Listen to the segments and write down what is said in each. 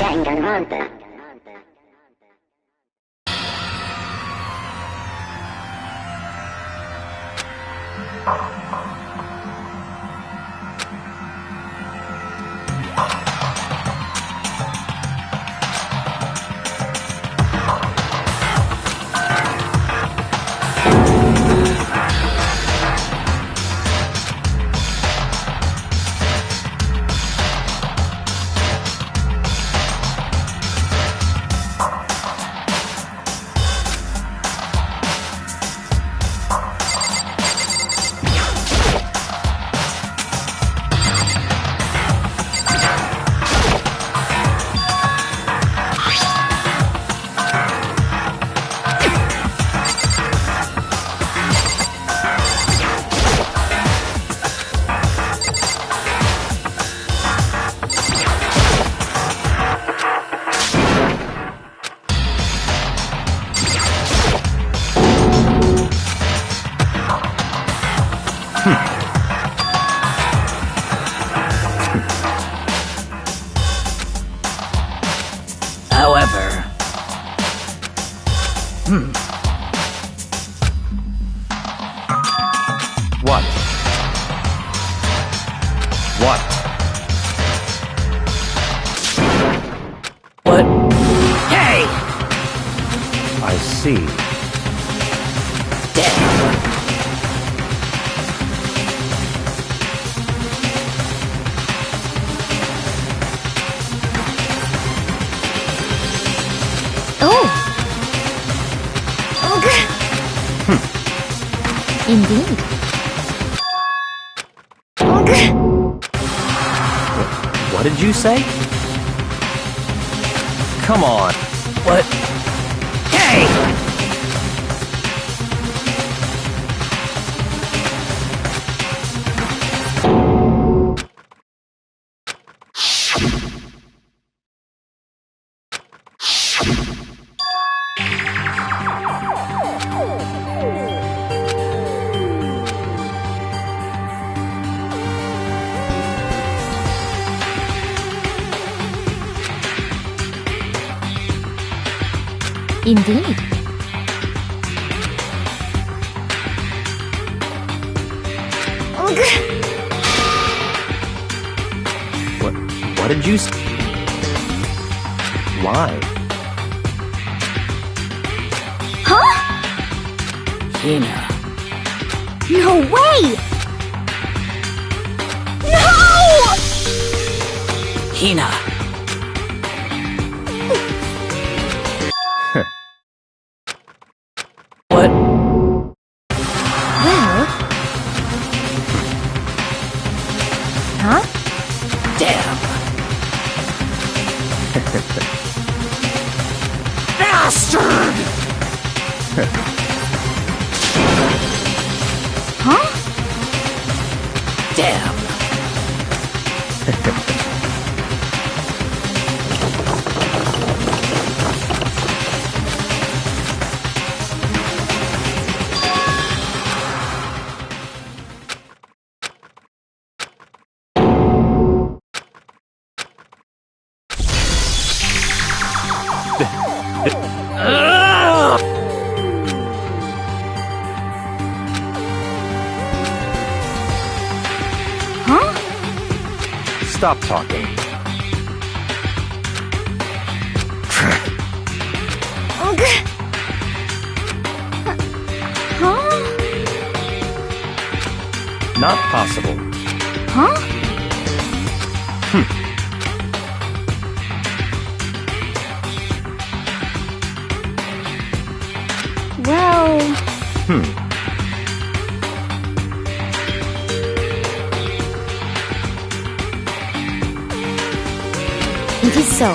Dangle Grandpa. However... What? What? What? Hey! I see. Damn! Indeed. What did you say? Come on. What? Hey! Indeed. What did you say? Why? Huh? Hina. No way! No! Hina. What? Well... Huh? Damn. Bastard! Huh? Damn. Huh? Stop talking. Huh? Not possible. Huh? Well... It is so.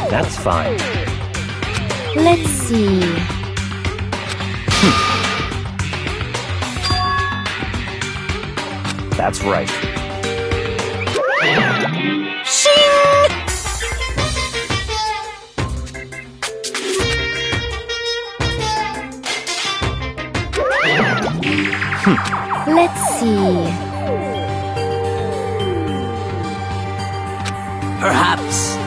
That's fine. Let's see. That's right. Shing! Let's see. Perhaps.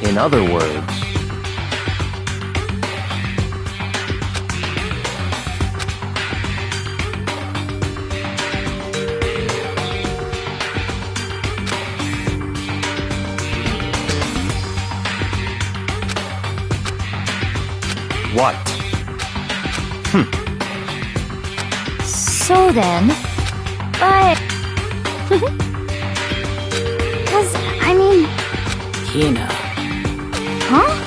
In other words, what? So then, but... Cause, I mean... Hina. Huh?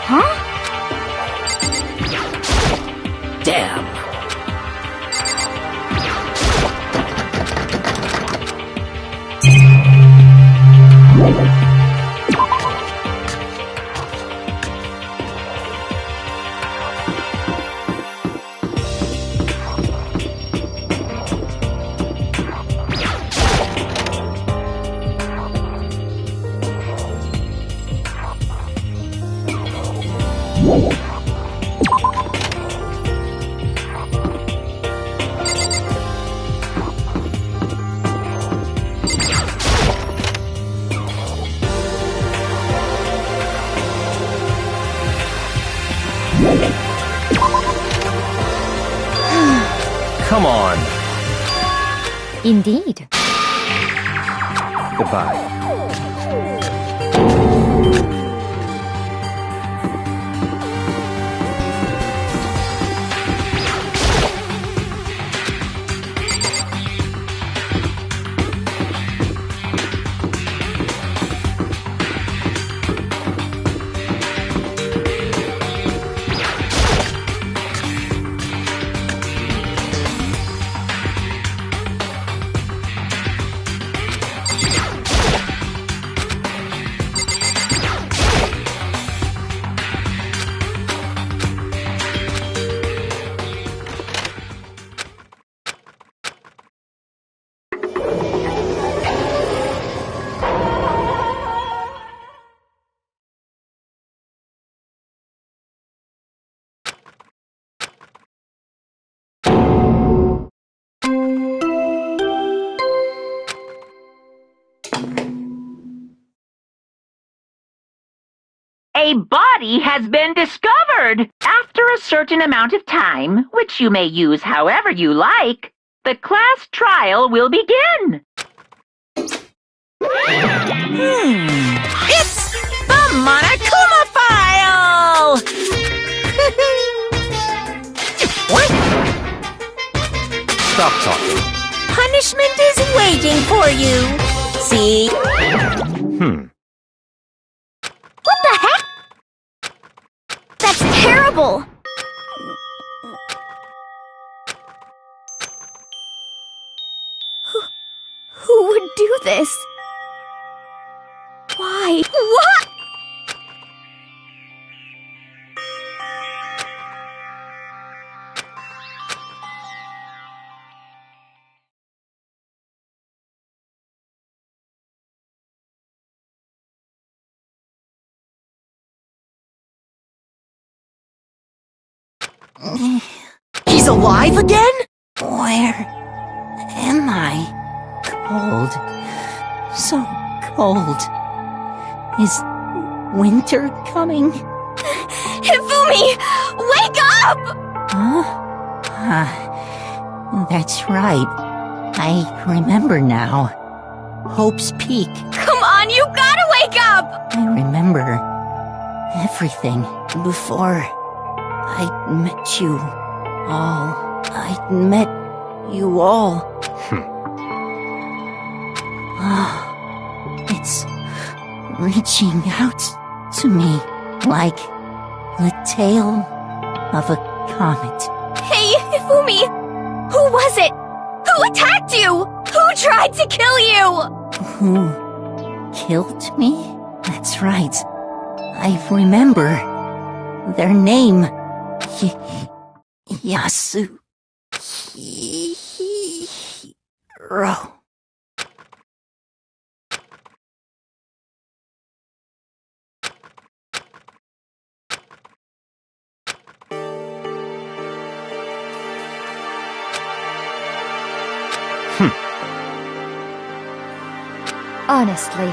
Huh? Damn. Come on. Indeed. Goodbye. A body has been discovered. After a certain amount of time, which you may use however you like, the class trial will begin. It's the Monokuma file! What? Stop talking. Punishment is waiting for you. See? What the heck? That's terrible! Who would do this? Why? What? He's alive again? Where am I? Cold. So cold. Is winter coming? Hifumi! Wake up! Huh? That's right. I remember now. Hope's Peak. Come on, you gotta wake up! I remember everything before I met you all. I met you all. It's reaching out to me like the tail of a comet. Hey, Hifumi! Who was it? Who attacked you? Who tried to kill you? Who killed me? That's right. I remember their name. Yasuhiro. Honestly.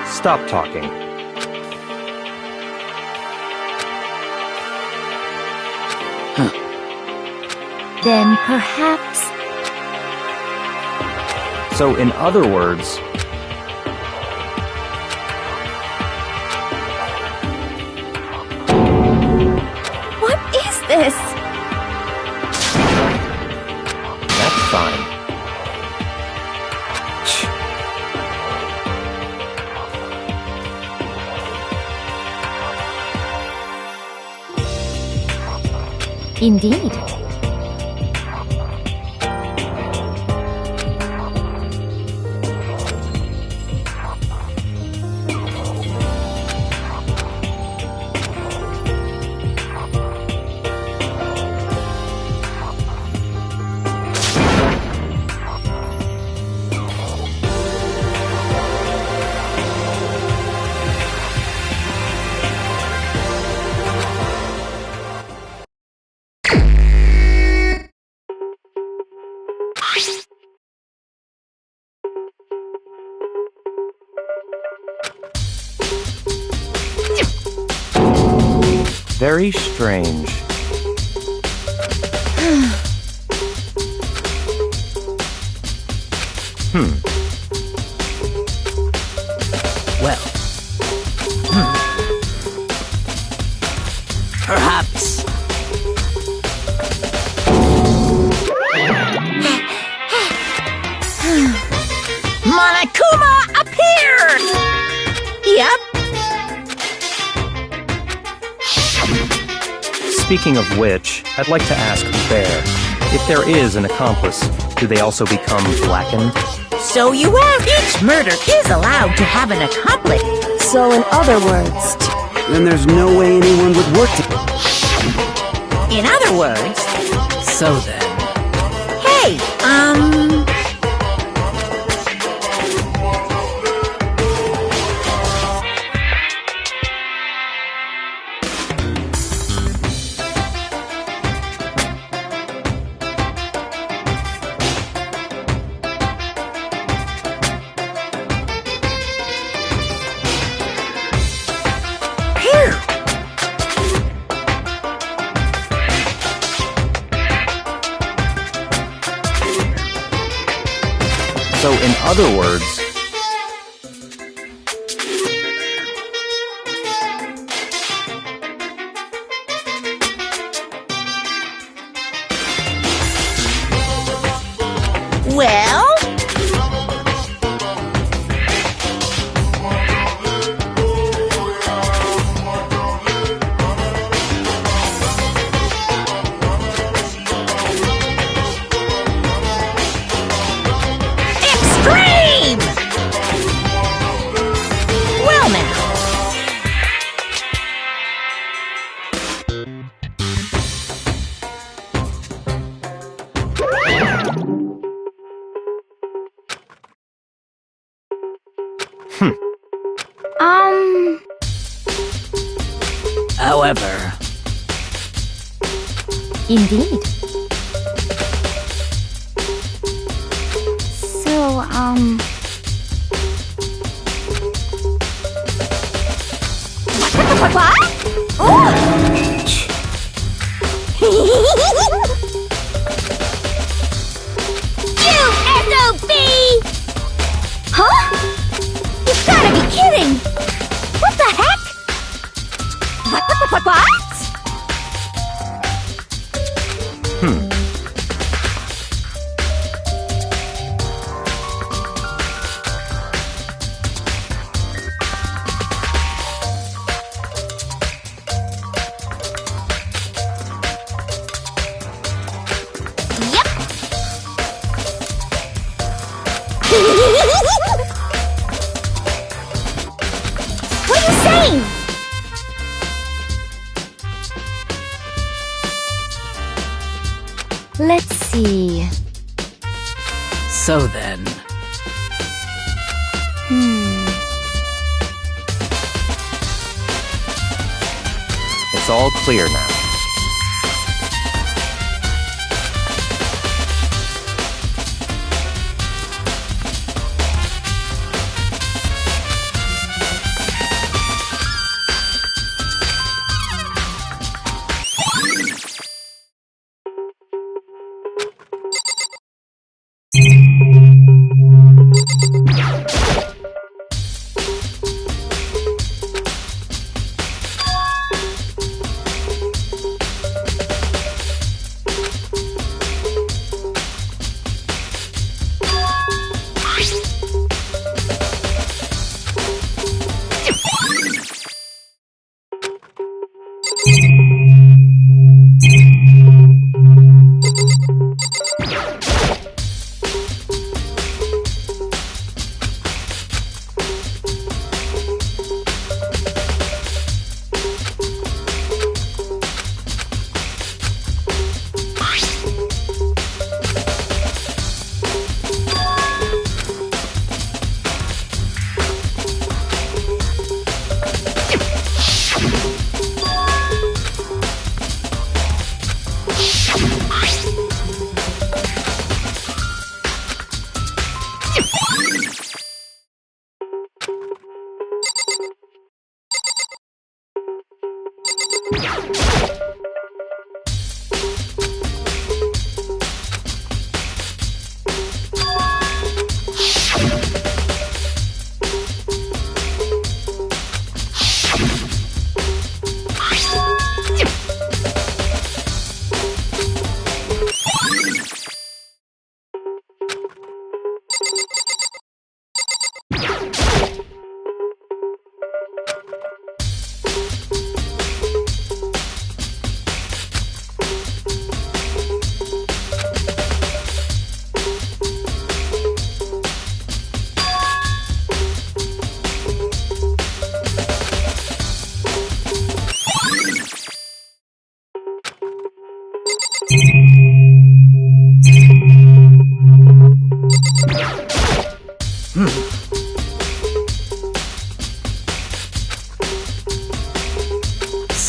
Stop talking. Then perhaps... So, in other words, What is this? that's fine. Indeed. Very strange. Well. Perhaps. Monokuma appeared! Yep. Speaking of which, I'd like to ask Bear, if there is an accomplice, do they also become blackened? So you ask, each murder is allowed to have an accomplice. So in other words, Then there's no way anyone would work to... In other words, So then... hey, So, in other words, well, extreme! Well now, However... Indeed. So, What? You SOB! Huh? You've gotta be kidding! What the heck? What? It's all clear now.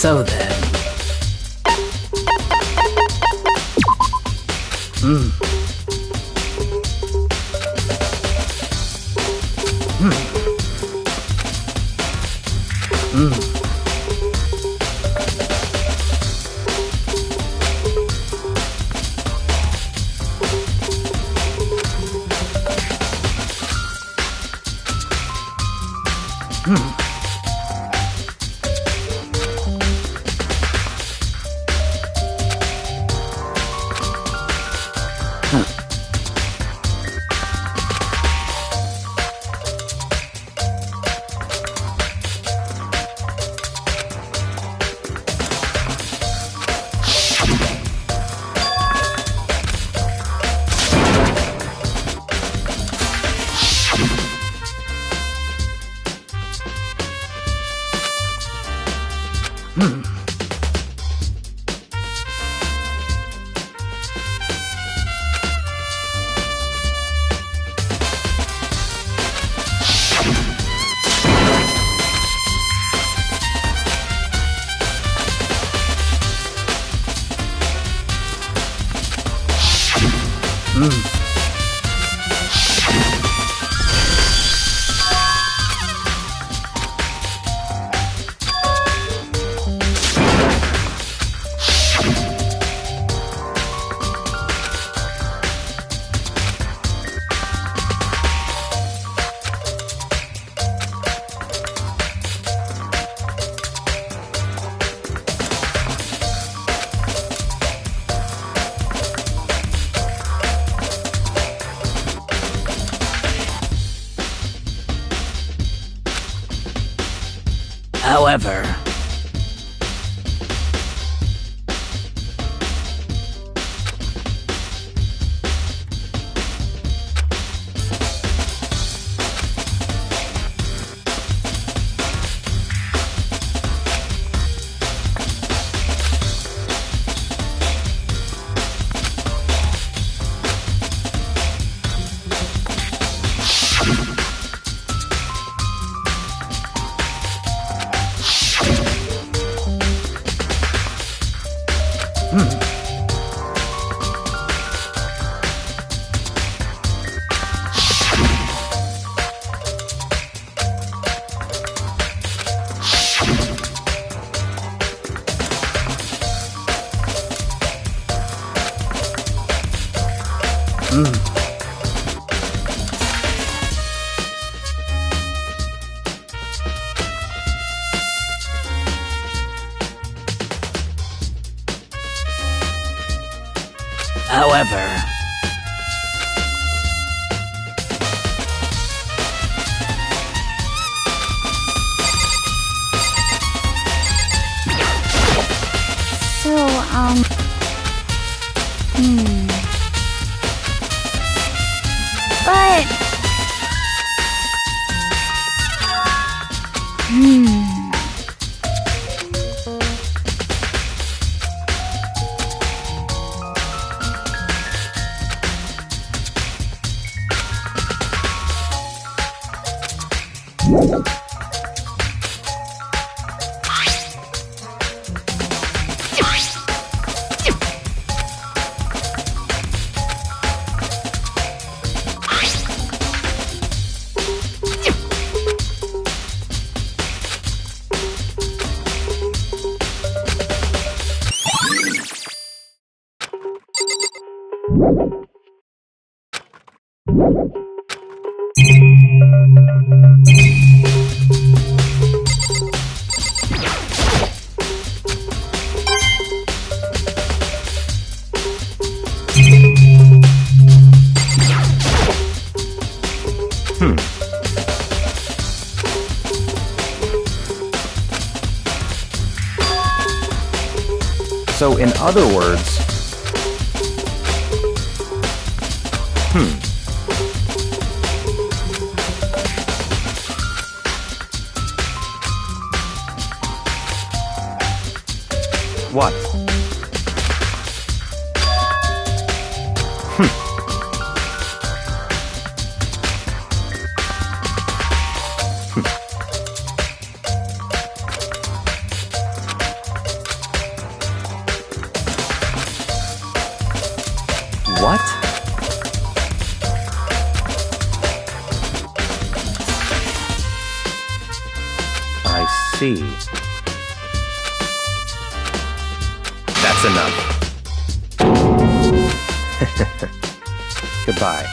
So then. However, clever. So, But... So, in other words, what? What? I see. That's enough. Goodbye.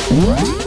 What?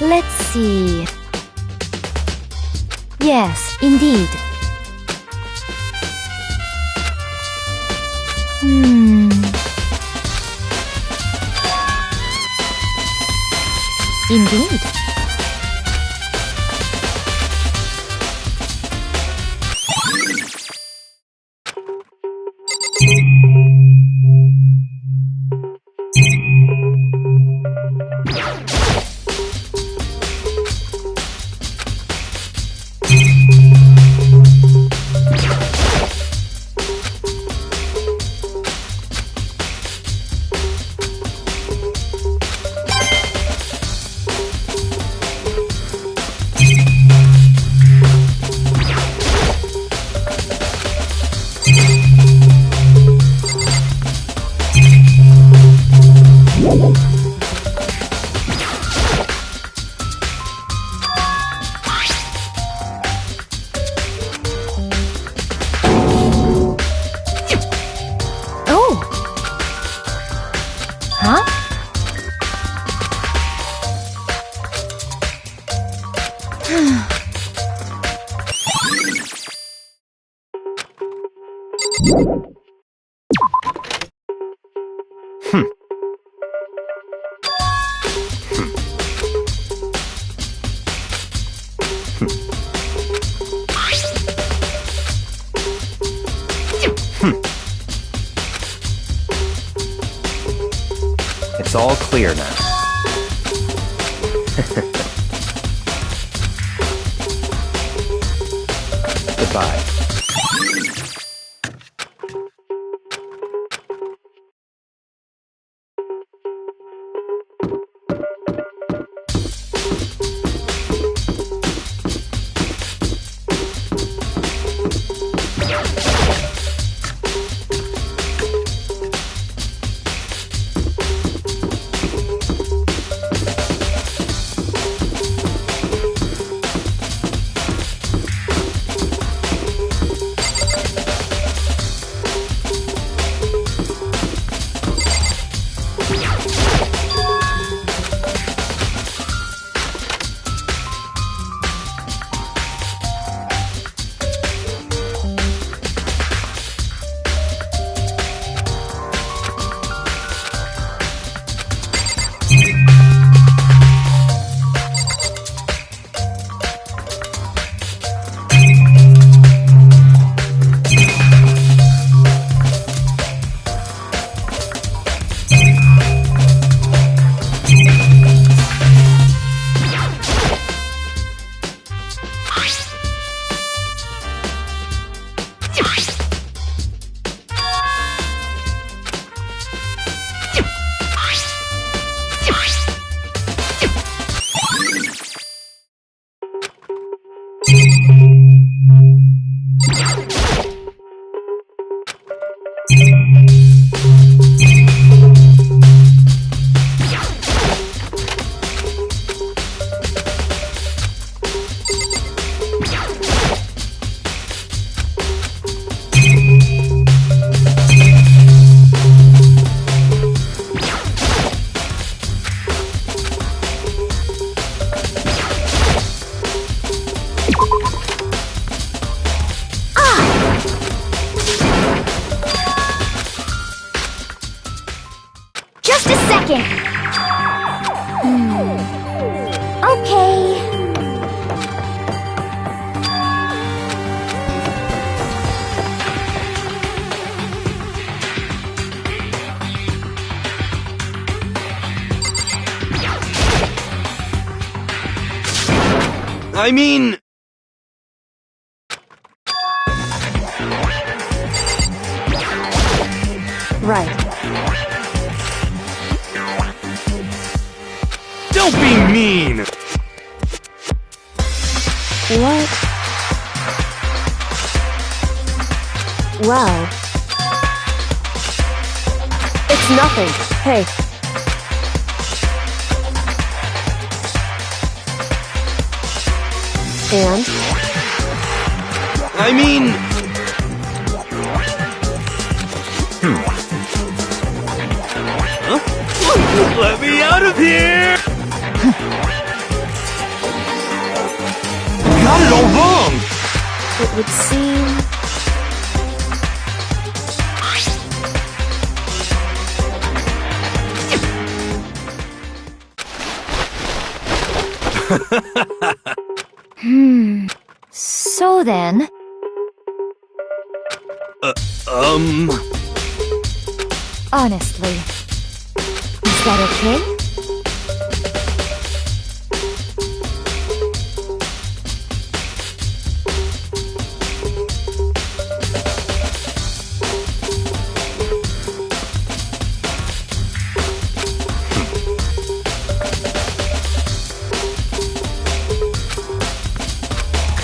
Let's see. Yes, indeed. Indeed. It's all clear now. Goodbye. Just a second. Okay. I mean... Right. Don't be mean! What? Well... It's nothing. Hey. And? I mean... Huh? Let me out of here! Got it all wrong! It would seem... So then... Honestly, is that okay?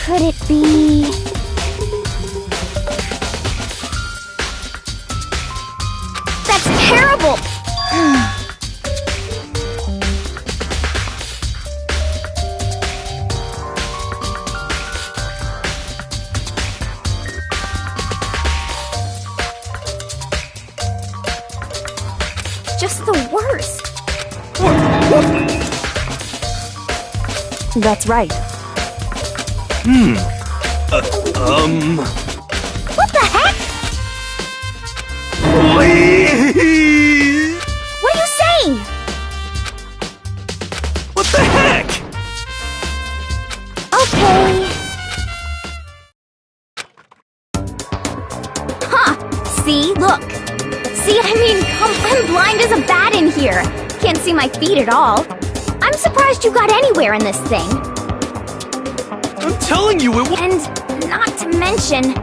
Could it be... That's terrible! Just the worst. That's right. What the heck? Please! What are you saying? What the heck? Okay. Huh. See? Look. See, I mean, I'm blind as a bat in here. Can't see my feet at all. I'm surprised you got anywhere in this thing. I'm telling you, it was... And not to mention...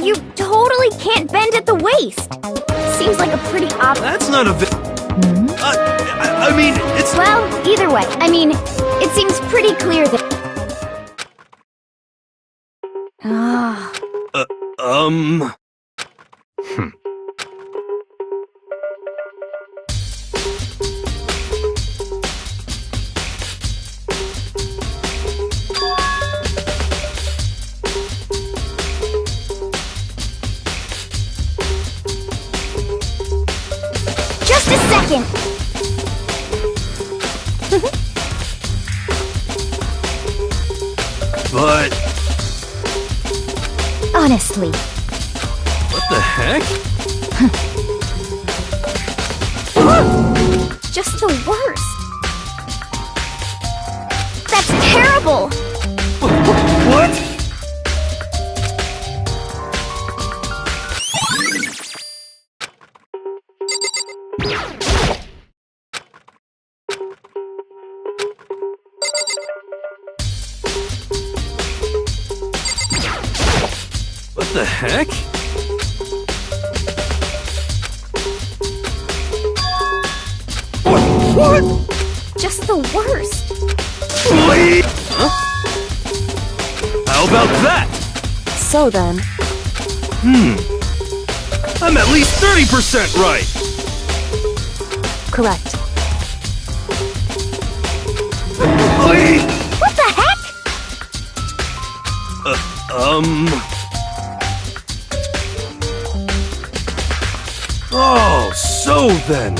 You totally can't bend at the waist. Seems like a pretty That's not a I mean, it's... Well, either way, I mean, it seems pretty clear that... Ah. Just a second! But... Honestly. What the heck? Just the worst. That's terrible! What? What the heck? What? Just the worst. Please? Huh? How about that? So then, I'm at least 30% right! correct. Please? What the heck? Oh, so then.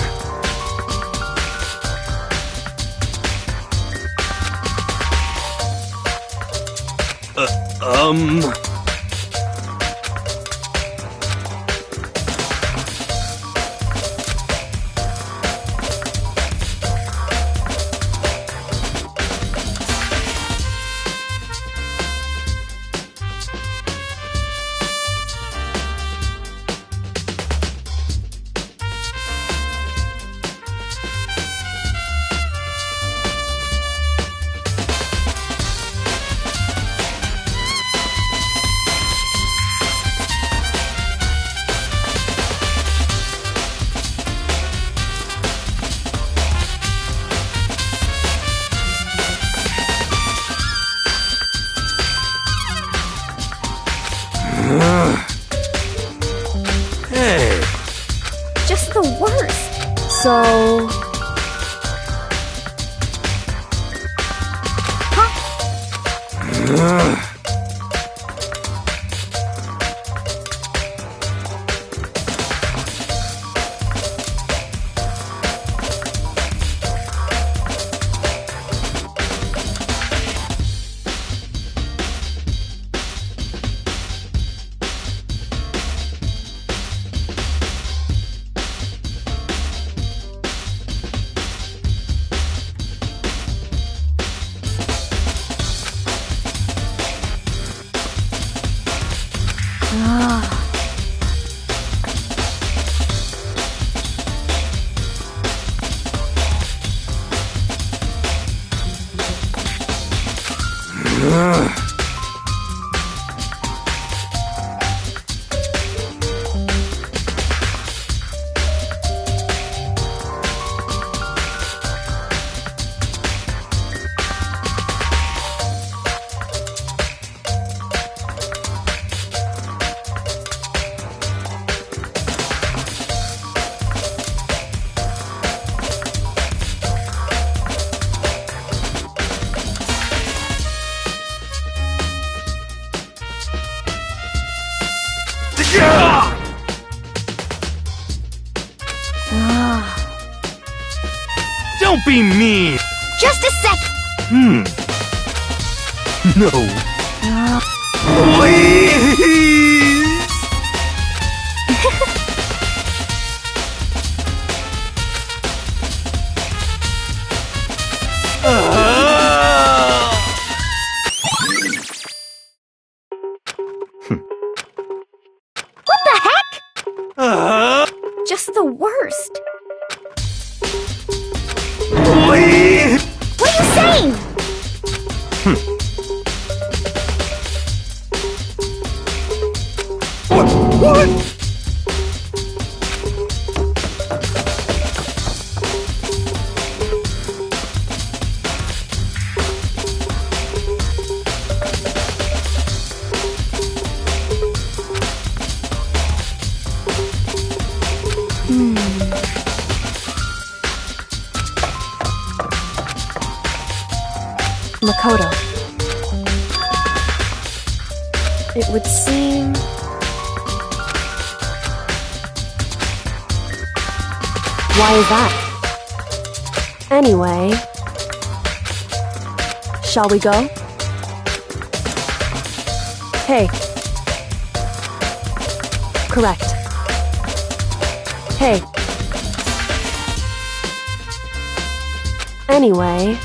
Hey. Just the worst. So... Don't be mean! Just a sec. No. Please! What the heck? Just the worst. Please! What are you saying? What? Makoto. It would seem... Why is that? Anyway... Shall we go? Hey. Correct. Hey. Anyway...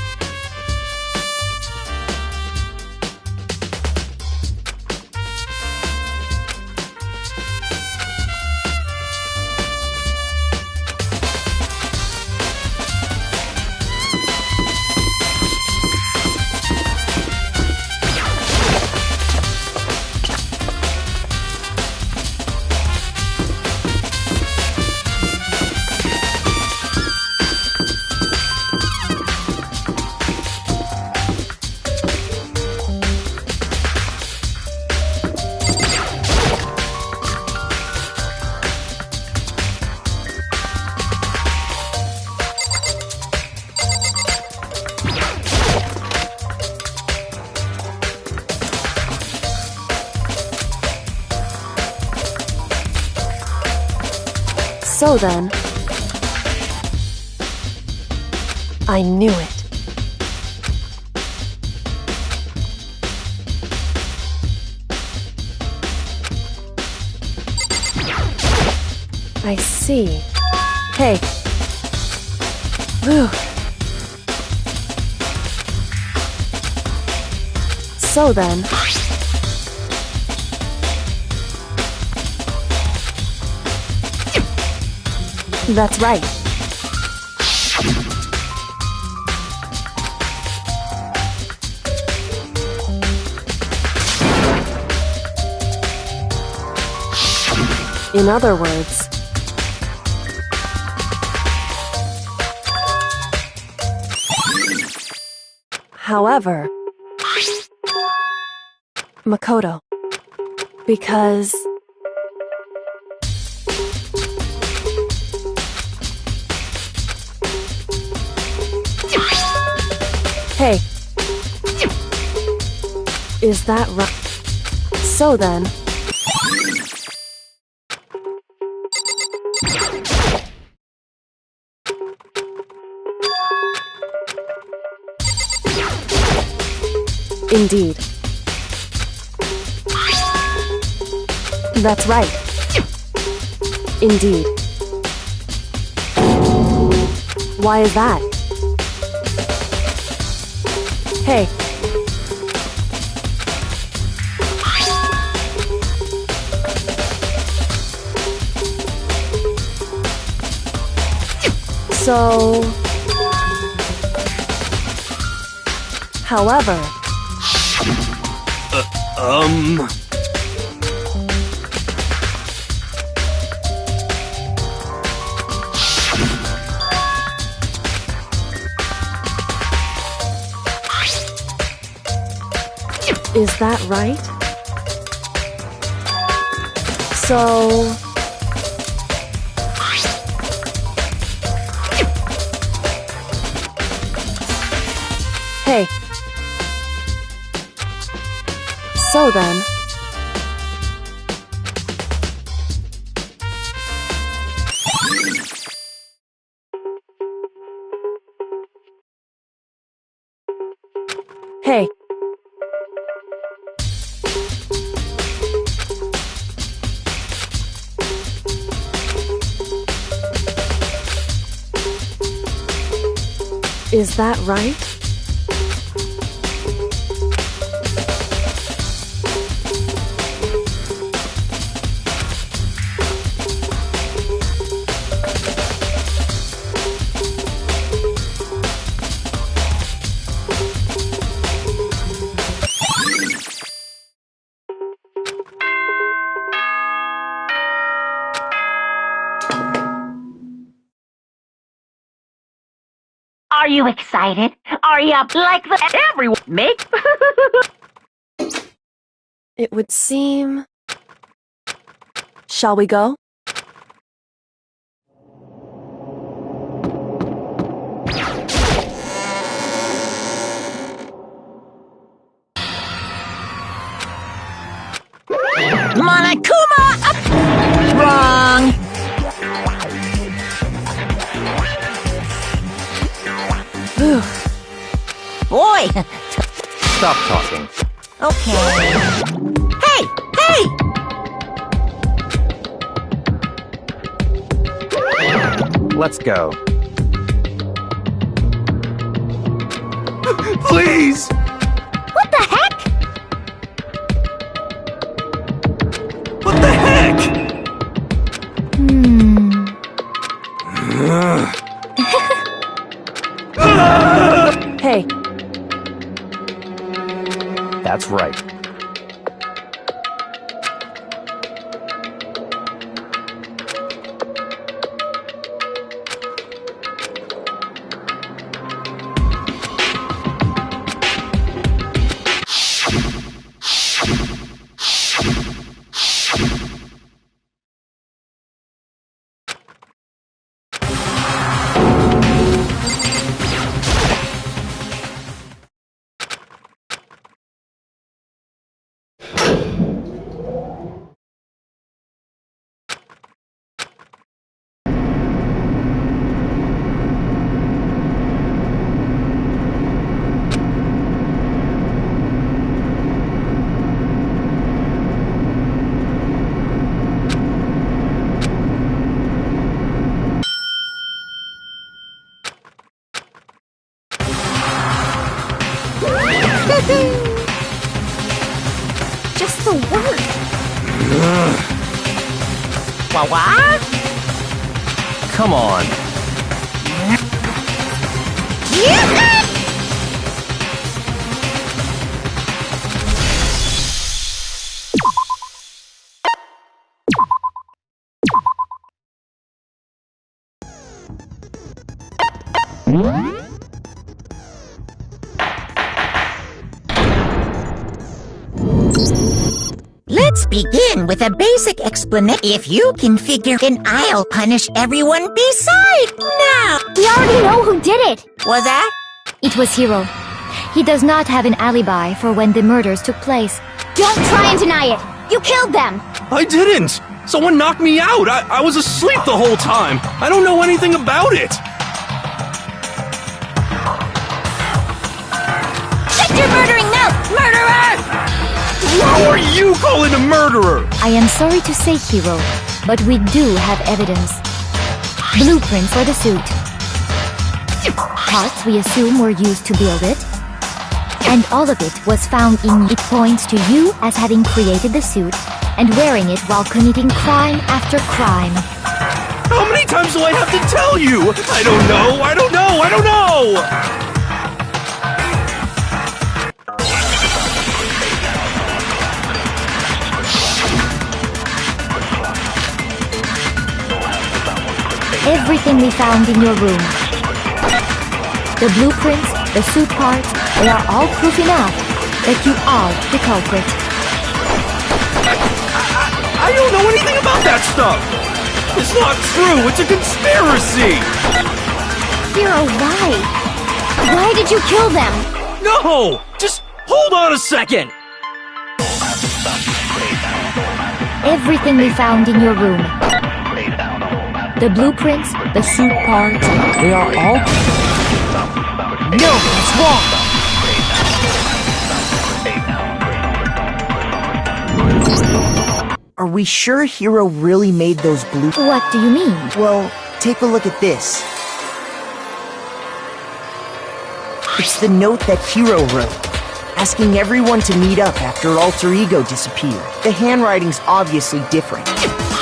So then... I knew it. I see. Hey. Whew. So then... That's right. In other words... However... Makoto, Because... Hey. Is that right? So then... Indeed. That's right. Indeed. Why is that? Hey. So... However... Is that right? So... Hey. So then... Hey. Is that right? Are you excited? Are you like the everyone make? It would seem... Shall we go? Monokuma! Wrong! Boy! Stop talking. Okay. Hey! Hey! Let's go. Please! What the heck? What the heck? Hey. That's right. Just the word. What? Come on. Let's begin with a basic explanation. If you can figure it, I'll punish everyone beside now. We already know who did it. Was that? It was Hiro. He does not have an alibi for when the murders took place. Don't try and deny it. You killed them. I didn't! Someone knocked me out! I was asleep the whole time! I don't know anything about it! Shut your murdering mouth, murderer! Who are you calling a murderer? I am sorry to say, Hiro, but we do have evidence. Blueprints for the suit. Parts we assume were used to build it. And all of it was found in it. Points to you as having created the suit and wearing it while committing crime after crime. How many times do I have to tell you? I don't know! I don't know! I don't know! Everything we found in your room. The blueprints, the suit parts, they are all proof enough that you are the culprit. I don't know anything about that stuff! It's not true! It's a conspiracy! Hiro, why? Why did you kill them? No! Just hold on a second! Everything we found in your room. The blueprints, the suit parts, they are all... No, that's wrong! Are we sure Hiro really made those blue... What do you mean? Well, take a look at this. It's the note that Hiro wrote, asking everyone to meet up after Alter Ego disappeared. The handwriting's obviously different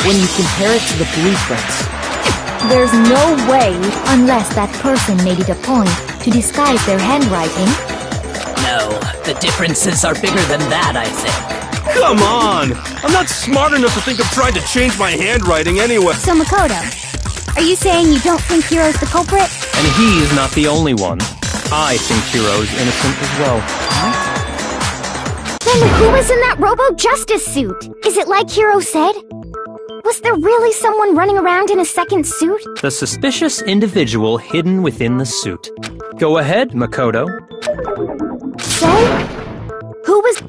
when you compare it to the blueprints. There's no way, unless that person made it a point to disguise their handwriting. No, the differences are bigger than that, I think. Come on! I'm not smart enough to think of trying to change my handwriting anyway. So Makoto, are you saying you don't think Hiro's the culprit? And he's not the only one. I think Hiro's innocent as well. Then who was in that Robo-Justice suit? Is it like Hiro said? Was there really someone running around in a second suit? The suspicious individual hidden within the suit. Go ahead, Makoto. So? Who was...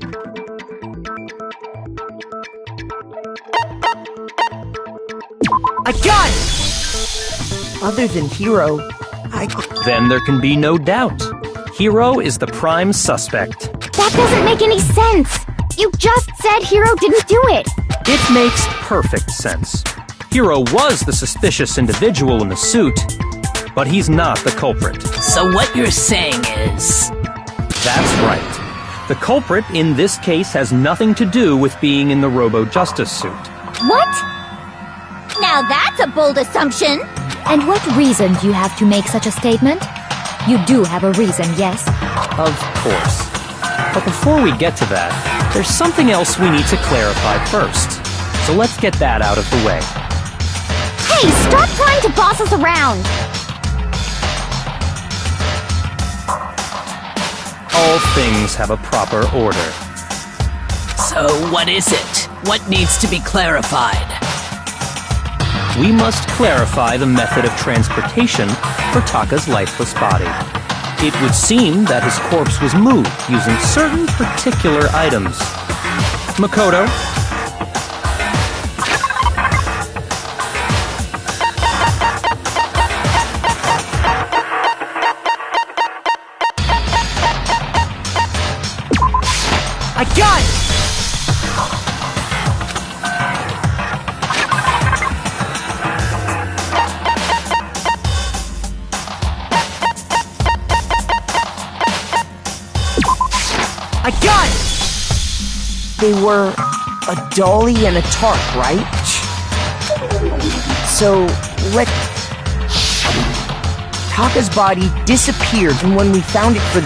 I got it! Other than Hiro, Then there can be no doubt. Hiro is the prime suspect. That doesn't make any sense! You just said Hiro didn't do it! It makes perfect sense. Hiro was the suspicious individual in the suit, but he's not the culprit. So what you're saying is... That's right. The culprit in this case has nothing to do with being in the Robo-Justice suit. What? Now that's a bold assumption! And what reason do you have to make such a statement? You do have a reason, yes? Of course. But before we get to that, there's something else we need to clarify first. So let's get that out of the way. Hey, stop trying to boss us around! All things have a proper order. So what is it? What needs to be clarified? We must clarify the method of transportation for Taka's lifeless body. It would seem that his corpse was moved using certain particular items. Makoto? I got it! I got it! They were a dolly and a tarp, right? So, Taka's body disappeared, and when we found it for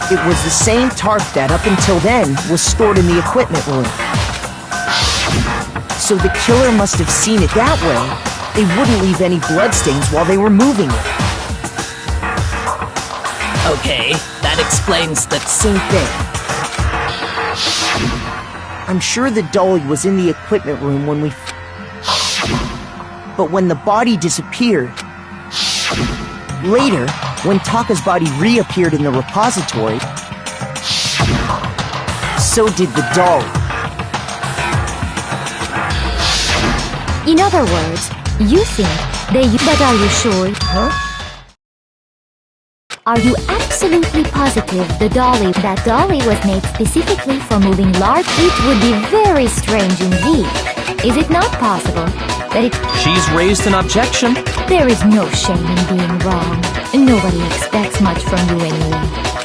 it was the same tarp that, up until then, was stored in the equipment room. So the killer must have seen it that way. They wouldn't leave any bloodstains while they were moving it. Okay, that explains the... Same thing. I'm sure the dolly was in the equipment room when we... But when the body disappeared... Later, when Taka's body reappeared in the repository... So did the dolly. In other words, you think they... But are you sure? Huh? Are you absolutely positive that dolly was made specifically for moving large? It would be very strange indeed. Is it not possible that it... She's raised an objection. There is no shame in being wrong. Nobody expects much from you anyway.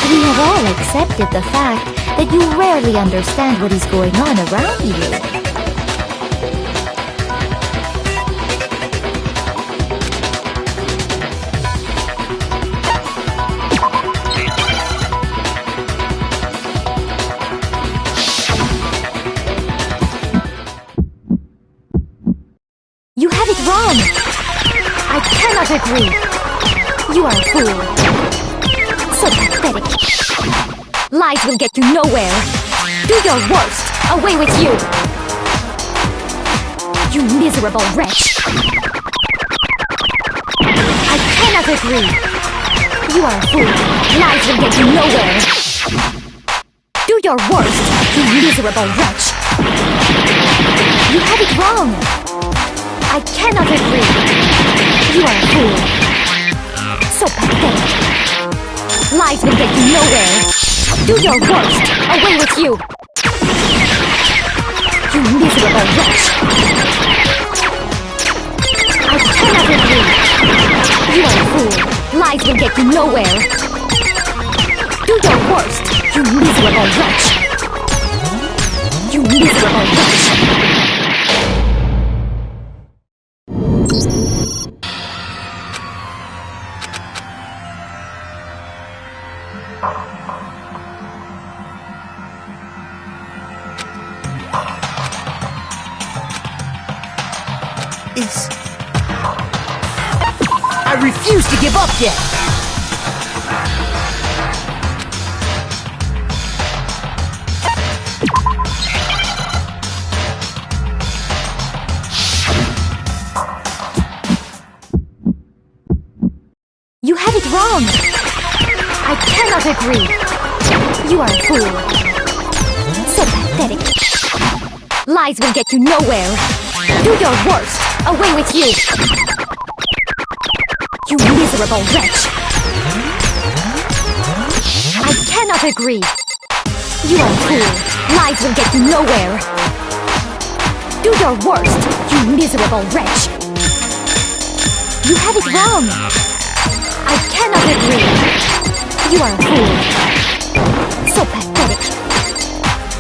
We have all accepted the fact that you rarely understand what is going on around you. You have it wrong! I cannot agree! You are a fool. So pathetic. Lies will get you nowhere. Do your worst! Away with you! You miserable wretch! I cannot agree! You are a fool. Lies will get you nowhere. Do your worst, you miserable wretch! You have it wrong! I cannot agree. You are a fool. So pathetic. Lies will get you nowhere. Do your worst. Away with you. You miserable wretch. I cannot agree. You are a fool. Lies will get you nowhere. Do your worst. You miserable wretch. You miserable wretch. I refuse to give up yet! You have it wrong! I cannot agree! You are a fool! So pathetic! Lies will get you nowhere! Do your worst! Away with you! You miserable wretch! I cannot agree! You are a fool! Lies will get you nowhere! Do your worst, you miserable wretch! You have it wrong! I cannot agree! You are a fool! So pathetic!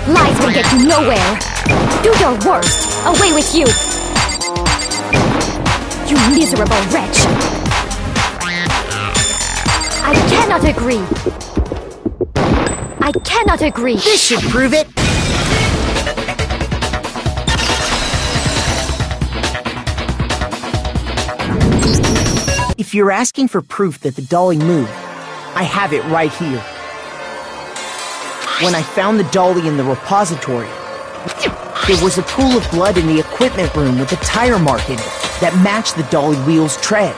Lies will get you nowhere! Do your worst! Away with you! You miserable wretch! I cannot agree! I cannot agree! This should prove it! If you're asking for proof that the dolly moved, I have it right here. When I found the dolly in the repository, there was a pool of blood in the equipment room with a tire mark in it that matched the dolly wheel's tread.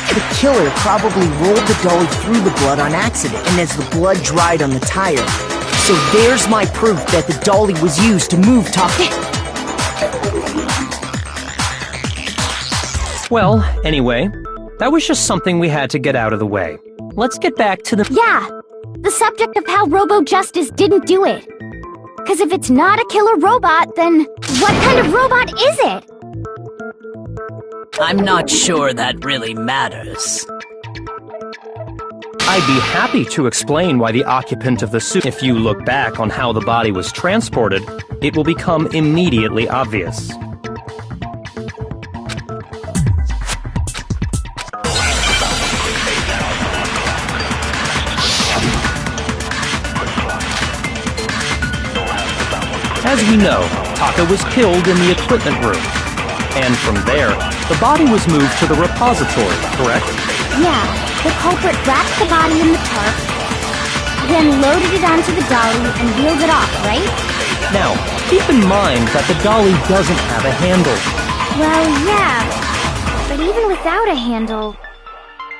The killer probably rolled the dolly through the blood on accident, and as the blood dried on the tire. So there's my proof that the dolly was used to move Taka. Well, anyway, that was just something we had to get out of the way. Let's get back to the... Yeah! The subject of how Robo-Justice didn't do it. Because if it's not a killer robot, then what kind of robot is it? I'm not sure that really matters. I'd be happy to explain why the occupant of the suit... If you look back on how the body was transported, it will become immediately obvious. As we know, Taka was killed in the equipment room. And from there, the body was moved to the repository, correct? Yeah, the culprit wrapped the body in the tarp, then loaded it onto the dolly and wheeled it off, right? Now, keep in mind that the dolly doesn't have a handle. Well, yeah. But even without a handle,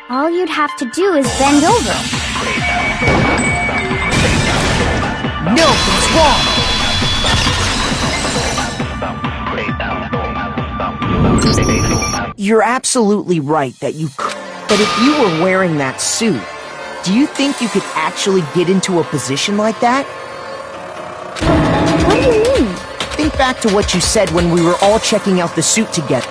all you'd have to do is bend over. No, it's wrong! You're absolutely right that you could. But if you were wearing that suit, do you think you could actually get into a position like that? What do you mean? Think back to what you said when we were all checking out the suit together.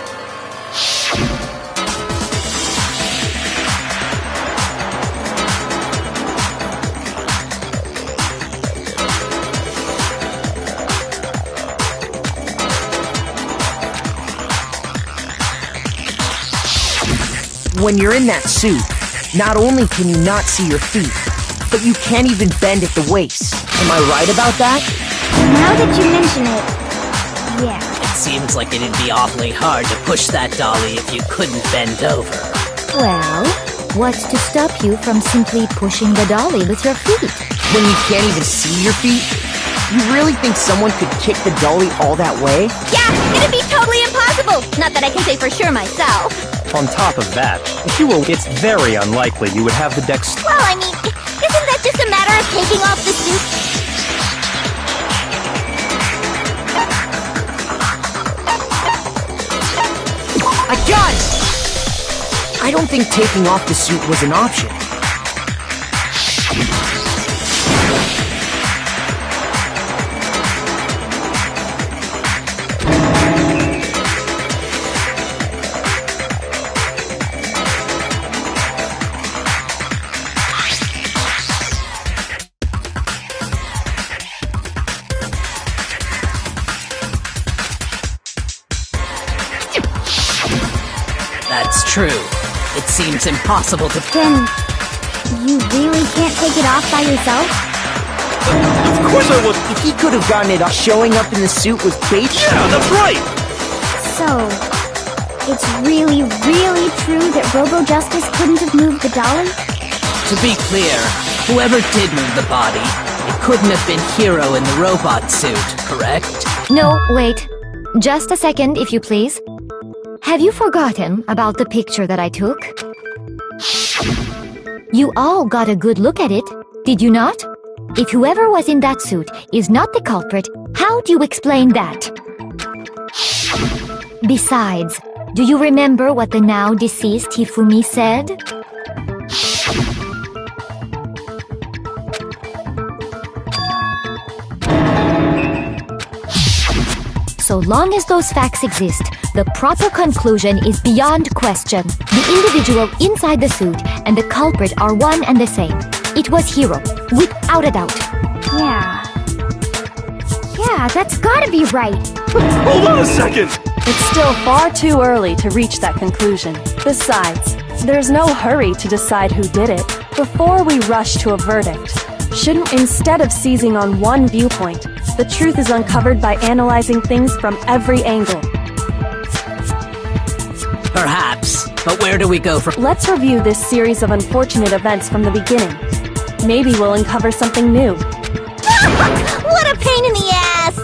When you're in that suit, not only can you not see your feet, but you can't even bend at the waist. Am I right about that? Now that you mention it, yeah. It seems like it'd be awfully hard to push that dolly if you couldn't bend over. Well, what's to stop you from simply pushing the dolly with your feet? When you can't even see your feet? You really think someone could kick the dolly all that way? Yeah, it'd be totally impossible! Not that I can say for sure myself. On top of that, it's very unlikely you would have the dexterity. Well, I mean, isn't that just a matter of taking off the suit? I got it! I don't think taking off the suit was an option. That's true. It seems impossible to... Then, you really can't take it off by yourself? Of course I would. If he could have gotten it off, showing up in the suit was bait? Yeah, that's right. So, it's really, really true that Robo-Justice couldn't have moved the dolly? To be clear, whoever did move the body, it couldn't have been Hero in the robot suit, correct? No, wait. Just a second, if you please. Have you forgotten about the picture that I took? You all got a good look at it, did you not? If whoever was in that suit is not the culprit, how do you explain that? Besides, do you remember what the now deceased Hifumi said? So long as those facts exist, the proper conclusion is beyond question. The individual inside the suit and the culprit are one and the same. It was Hero, without a doubt. Yeah, that's gotta be right. Hold on a second. It's still far too early to reach that conclusion. Besides, there's no hurry to decide who did it before we rush to a verdict. Shouldn't, instead of seizing on one viewpoint, the truth is uncovered by analyzing things from every angle? Perhaps, but where do we go from... Let's review this series of unfortunate events from the beginning. Maybe we'll uncover something new. What a pain in the ass!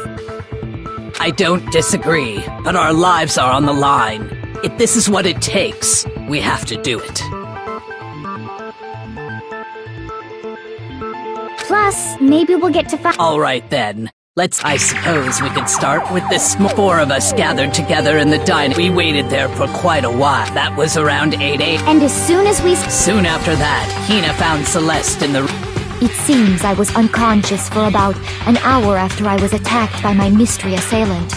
I don't disagree, but our lives are on the line. If this is what it takes, we have to do it. Plus, maybe we'll get to find... All right then. I suppose we could start with this. Four of us gathered together in the diner. We waited there for quite a while. That was around 8 a.m. And as soon as we... Soon after that, Hina found Celeste in the... It seems I was unconscious for about an hour after I was attacked by my mystery assailant.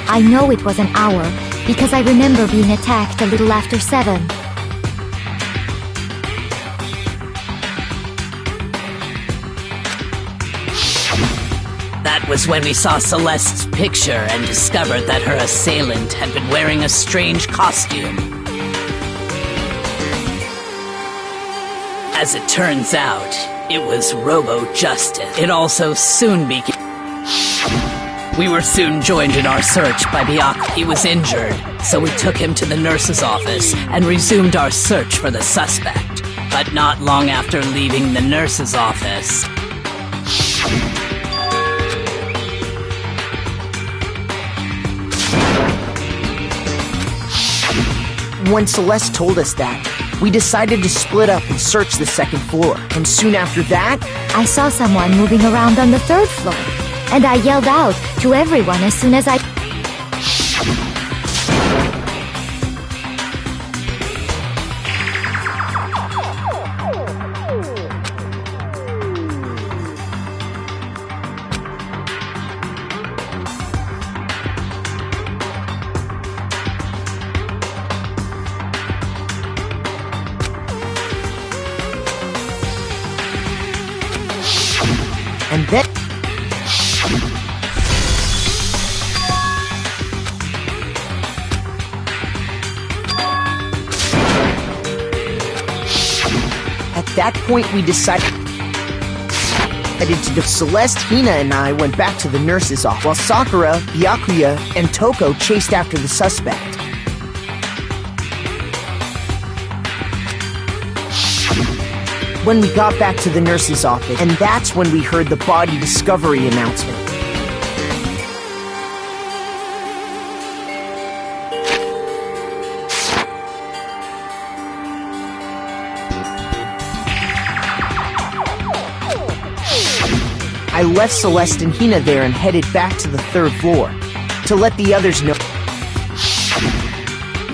I know it was an hour, because I remember being attacked a little after 7. That was when we saw Celeste's picture and discovered that her assailant had been wearing a strange costume. As it turns out, it was Robo-Justice. It also soon became... We were soon joined in our search by Byakuya. He was injured, so we took him to the nurse's office and resumed our search for the suspect. But not long after leaving the nurse's office, when Celeste told us that, we decided to split up and search the second floor. And soon after that, I saw someone moving around on the third floor, and I yelled out to everyone as soon as I... and then... At that point, we decided to Celeste, Hina, and I went back to the nurse's office, while Sakura, Byakuya, and Toko chased after the suspect. When we got back to the nurse's office, and that's when we heard the body discovery announcement. I left Celeste and Hina there and headed back to the third floor to let the others know.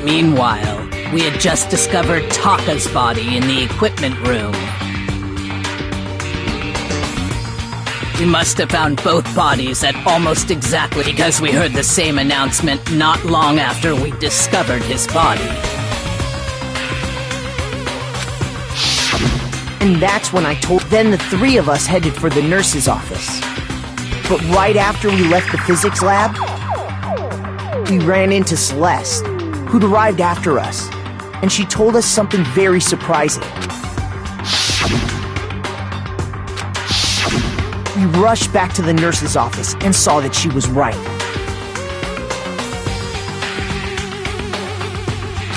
meanwhile, we had just discovered Taka's body in the equipment room. We must have found both bodies at almost exactly because we heard the same announcement not long after we discovered his body. And that's when I told. Then the three of us headed for the nurse's office. But right after we left the physics lab, we ran into Celeste, who'd arrived after us, and she told us something very surprising. We rushed back to the nurse's office and saw that she was right.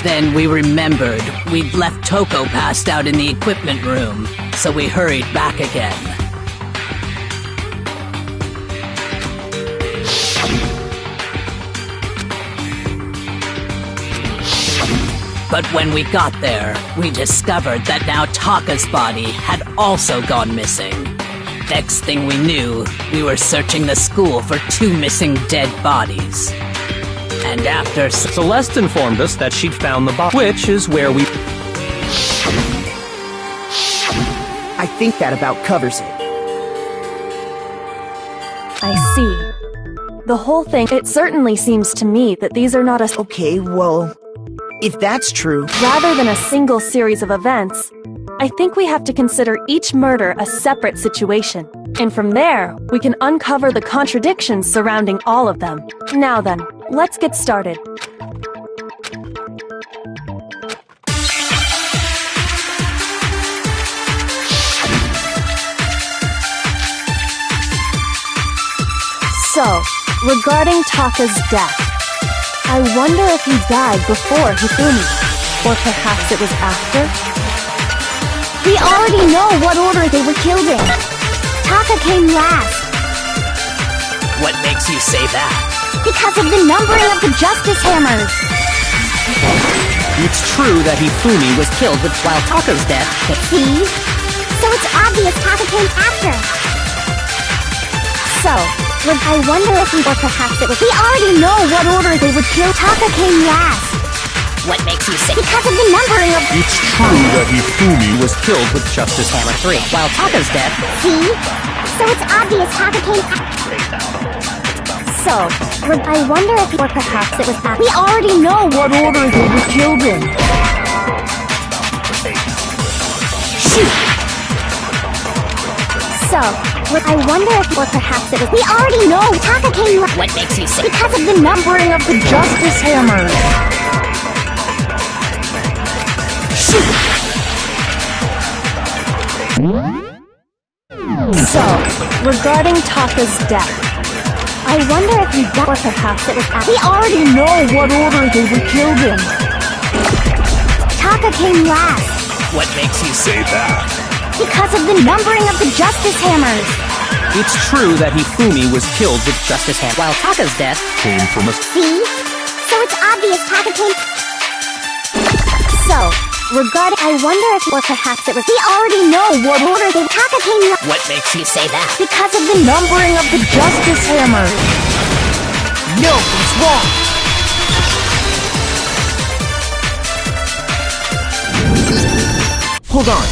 Then we remembered we'd left Toko passed out in the equipment room, so we hurried back again. But when we got there, we discovered that now Taka's body had also gone missing. Next thing we knew, we were searching the school for 2 missing dead bodies. And after Celeste informed us that she'd found the body, which is where we... I think that about covers it. I see. The whole thing, it certainly seems to me that these are not a... Okay, well, if that's true... Rather than a single series of events, I think we have to consider each murder a separate situation. And from there, we can uncover the contradictions surrounding all of them. Now then, let's get started. So, regarding Taka's death, I wonder if he died before Hifumi, or perhaps it was after? We already know what order they were killed in. Taka came last. What makes you say that? Because of the numbering of the Justice Hammers. It's true that Hifumi was killed while Taka's death. See? So it's obvious Taka came after. So, I wonder if or perhaps it was... We already know what order they would kill. Taka came last. What makes you say Because of the numbering of... It's true that Hifumi was killed with Justice Hammer 3, while Taka's death. See? So it's obvious Taka came... So, I wonder if... Or perhaps it was... We already know what order they were killed in. Shoot! So, I wonder if... Or perhaps it was... We already know Taka came... What makes you say Because of the numbering of the Justice Hammers. So, regarding Taka's death, I wonder if he got, or perhaps it was after. We already know what order they were killed in. Taka came last What makes you say that? because of the numbering of the Justice Hammers. It's true that Hifumi was killed with Justice Hand, while Taka's death Came from a... See? So it's obvious Taka came... So, regarding... I wonder if, or perhaps it was... We already know what order they... Taka came last What makes you say that? because of the Numbering of the Justice Hammers. No, it's wrong. Hold on.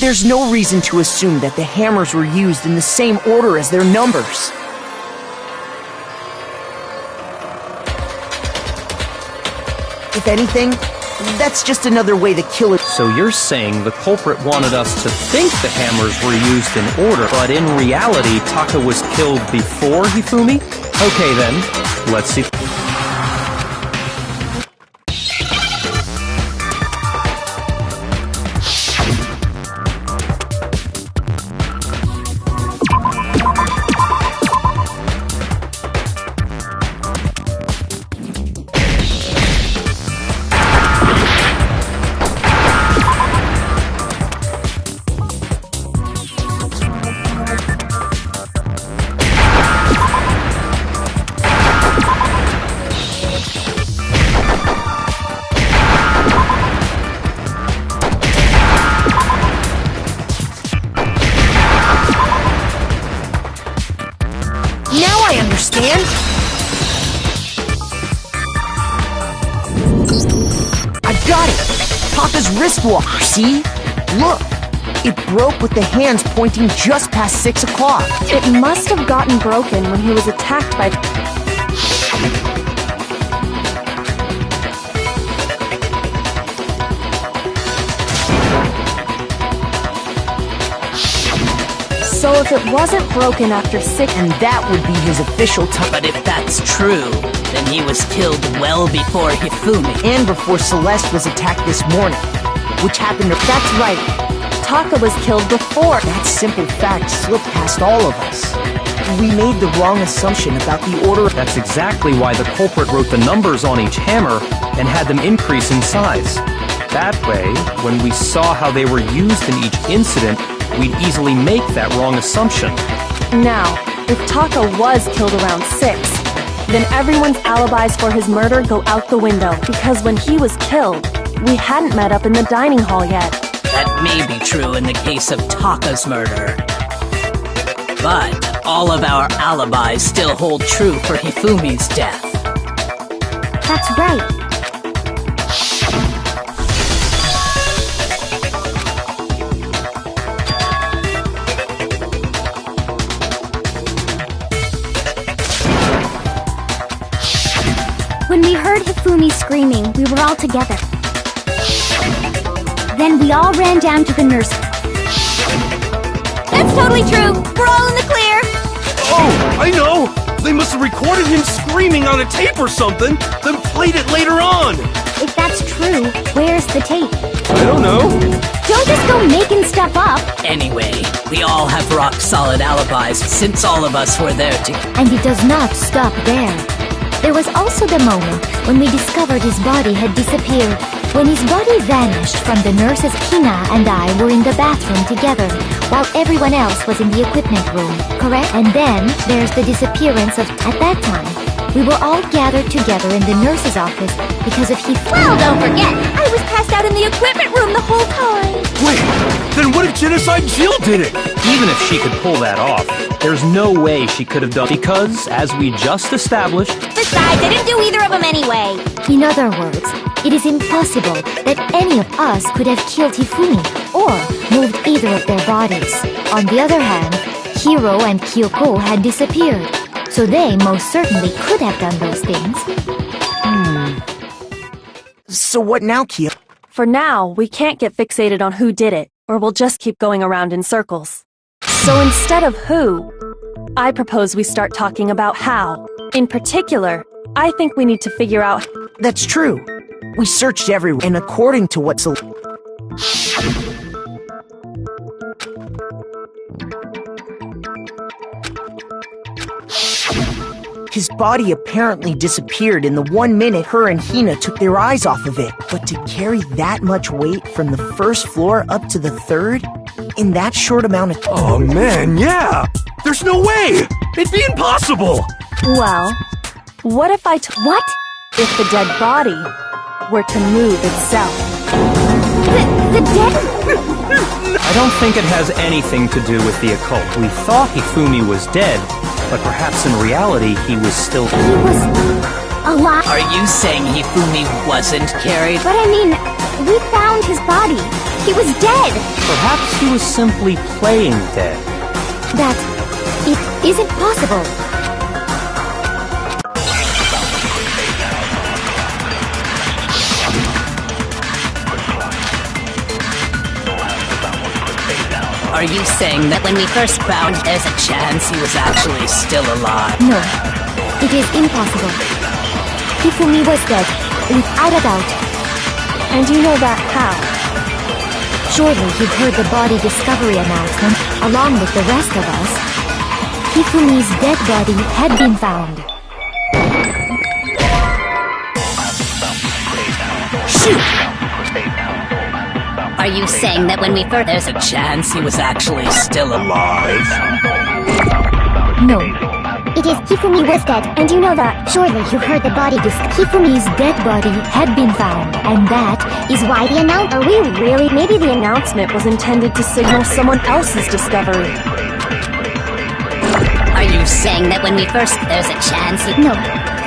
There's no reason to assume that the hammers were used in the same order as their numbers. If anything, that's just another way the killer... So you're saying the culprit wanted us to think the hammers were used in order, but in reality, Taka was killed before Hifumi? Okay then, let's see. Now I understand. I got it. Taka's wristwatch. See? Look. It broke with the hands pointing just past 6 o'clock. It must have gotten broken when he was attacked by... So if it wasn't broken after 6... And that would be his official time. But if that's true, then he was killed well before Hifumi. And before Celeste was attacked this morning. Which happened to... That's right. Taka was killed before. That simple fact slipped past all of us. We made the wrong assumption about the order. That's exactly why the culprit wrote the numbers on each hammer and had them increase in size. That way, when we saw how they were used in each incident, we'd easily make that wrong assumption. Now, if Taka was killed around 6, then everyone's alibis for his murder go out the window, because when he was killed, we hadn't met up in the dining hall yet. That may be true in the case of Taka's murder. But all of our alibis still hold true for Hifumi's death. That's right. When we heard Hifumi screaming, we were all together. Then we all ran down to the nurse. That's totally true. We're all in the clear. Oh, I know! They must have recorded him screaming on a tape or something, then played it later on! If that's true, where's the tape? I don't know. Don't just go making stuff up. Anyway, we all have rock-solid alibis since all of us were there together. And it does not stop there. There was also the moment when we discovered his body had disappeared. When his body vanished from the nurses, Hina and I were in the bathroom together, while everyone else was in the equipment room, correct? And then there's the disappearance of... At that time, we were all gathered together in the nurse's office because of he... Well, don't forget, I was passed out in the equipment room the whole time. Wait, then what if Genocide Jill did it? Even if she could pull that off, there's no way she could have done it, because, as we just established... Besides, I didn't do either of them anyway. In other words, it is impossible that any of us could have killed Hifumi or moved either of their bodies. On the other hand, Hiro and Kyoko had disappeared, so they most certainly could have done those things. So what now, Kia? For now, we can't get fixated on who did it, or we'll just keep going around in circles. So instead of who, I propose we start talking about how. In particular, I think we need to figure out... That's true. We searched everywhere, and according to what's... His body apparently disappeared in the 1 minute her and Hina took their eyes off of it. But to carry that much weight from the first floor up to the third in that short amount of time... Oh man, yeah! There's no way! It'd be impossible! Well, what if What? If the dead body were to move itself? The dead? I don't think it has anything to do with the occult. We thought Hifumi was dead, but perhaps in reality he was still... He was alive. Are you saying Hifumi wasn't carried? But I mean, we found his body. He was dead. Perhaps he was simply playing dead. That it isn't possible. Are you saying that when we first found there's a chance he was actually still alive? No, it is impossible. Hifumi was dead, without a doubt. And you know that how? Surely you heard the body discovery announcement, along with the rest of us. Hifumi's dead body had been found. Shoot! Are you saying that when we first there's a chance he was actually still alive? No. It is Hifumi was dead, and you know that. Surely you heard the body Hifumi's dead body had been found, and that is why the Are we really? Maybe the announcement was intended to signal someone else's discovery. Are you saying that when we first there's a chance he... No.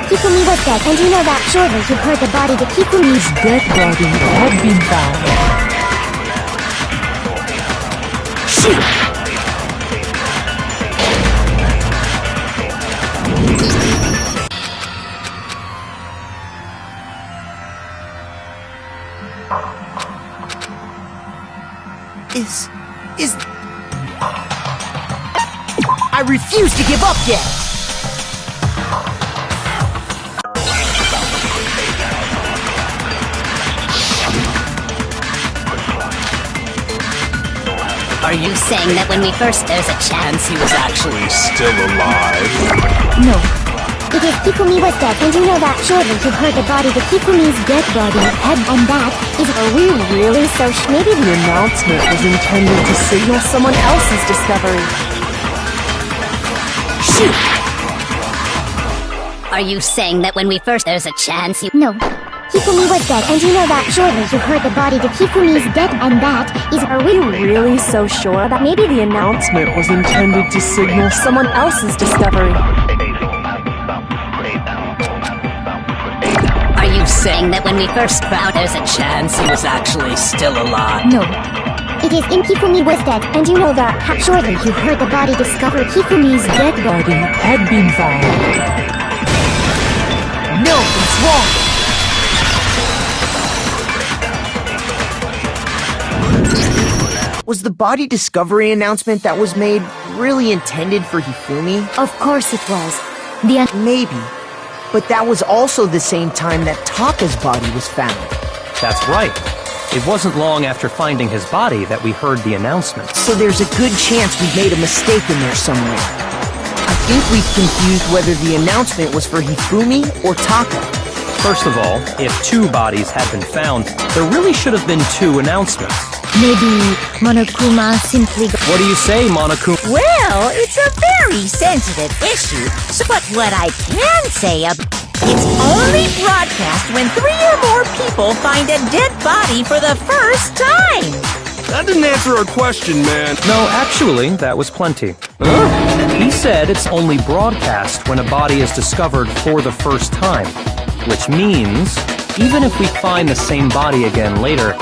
Hifumi was dead, and you know that. Surely you heard the body Hifumi's Dead body had been found. Shoot! Is... I refuse to give up yet! Are you saying that when we first there's a chance he was actually still alive? No. It is Hifumi was dead, and you know that. Surely you heard the body Hifumi's dead body had, and that is... Are we really so maybe the announcement was intended to signal someone else's discovery. Shoot! Are you saying that when we first there's a chance he... No. Hifumi was dead, and you know that. Surely you heard the body Hifumi's dead, and that is... Are we really so sure that maybe the announcement was intended to signal someone else's discovery? Are you saying that when we first found there's a chance he was actually still alive? No. It is Hifumi was dead, and you know that. Surely you heard the body discovered Hifumi's dead body Had been found. No, it's wrong! Was the body discovery announcement that was made really intended for Hifumi? Of course it was. Maybe. But that was also the same time that Taka's body was found. That's right. It wasn't long after finding his body that we heard the announcement. So there's a good chance we made a mistake in there somewhere. I think we've confused whether the announcement was for Hifumi or Taka. First of all, if 2 bodies had been found, there really should have been 2 announcements. Maybe Monokuma simply... What do you say, Monokuma? Well, it's a very sensitive issue, but what I can say it's only broadcast when 3 or more people find a dead body for the first time. That didn't answer our question, man. No, actually, that was plenty. He said it's only broadcast when a body is discovered for the first time, which means even if we find the same body again later,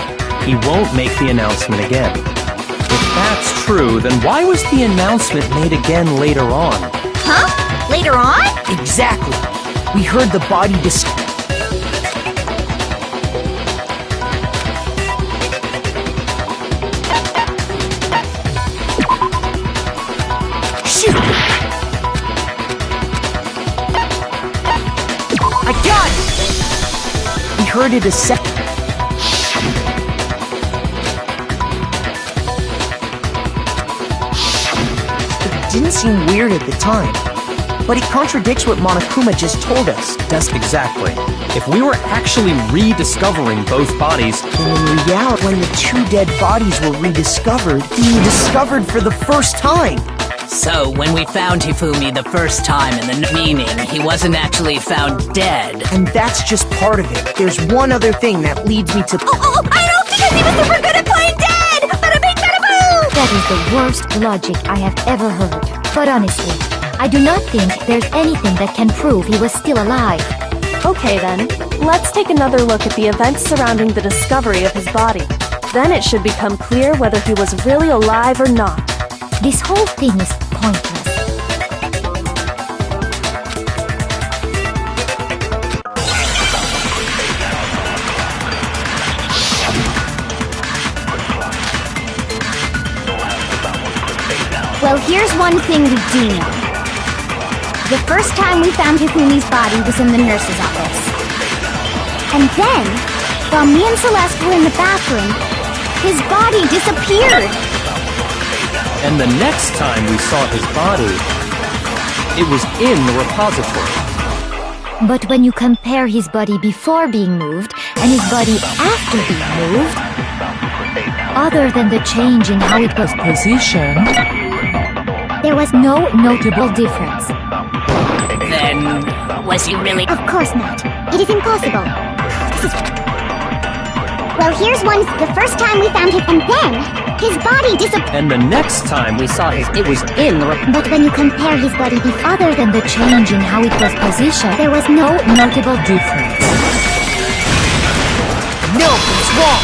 he won't make the announcement again. If that's true, then why was the announcement made again later on? Huh? Later on? Exactly. We heard the body Shoot! I got it! We heard it a sec... It didn't seem weird at the time. But it contradicts what Monokuma just told us. Exactly. If we were actually rediscovering both bodies, And in reality, when the two dead bodies were rediscovered, being discovered for the first time. So, when we found Hifumi the first time in the meaning, he wasn't actually found dead. And that's just part of it. There's one other thing that leads me to... Oh, I know, because he was super good at playing dead! Bada bing, bada boo! That is the worst logic I have ever heard. But honestly, I do not think there's anything that can prove he was still alive. Okay then, let's take another look at the events surrounding the discovery of his body. Then it should become clear whether he was really alive or not. This whole thing is pointless. Well, here's one thing we do know. The first time we found Hifumi's body was in the nurse's office. And then, while me and Celeste were in the bathroom, his body disappeared. and the next time we saw his body, it was in the repository. But when you compare his body before being moved and his body after being moved, other than the change in how it was positioned, there was no notable difference. Then, was he really? Of course not. It is impossible. Well, here's one. The first time we found him, and then his body disappeared. And the next time we saw his, it was in the But when you compare his body Other than the change in how it was positioned, there was no notable difference. No, it's wrong!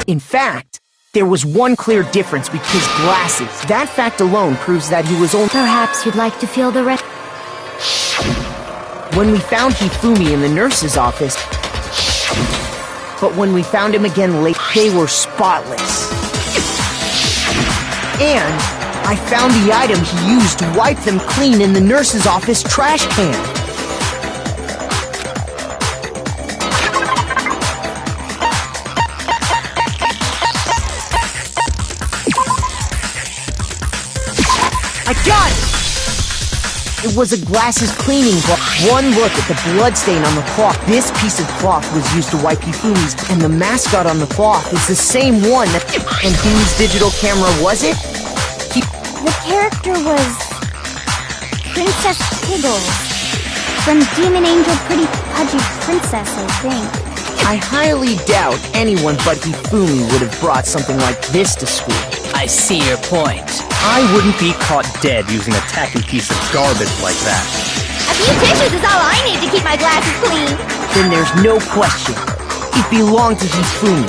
In fact, there was one clear difference with his glasses. That fact alone proves that he was only... Perhaps you'd like to feel the rest. When we found Hifumi in the nurse's office, but when we found him again late, they were spotless. And I found the item he used to wipe them clean in the nurse's office trash can. I got it! It was a glasses cleaning cloth. One look at the bloodstain on the cloth. This piece of cloth was used to wipe Hifumi's, and the mascot on the cloth is the same one that... And whose digital camera was it? The character was Princess Piggles from Demon Angel Pretty Pudgy Princess, I think. I highly doubt anyone but Hifumi would have brought something like this to school. I see your point. I wouldn't be caught dead using a tacky piece of garbage like that. A few tissues is all I need to keep my glasses clean. Then there's no question. It belonged to Hifumi.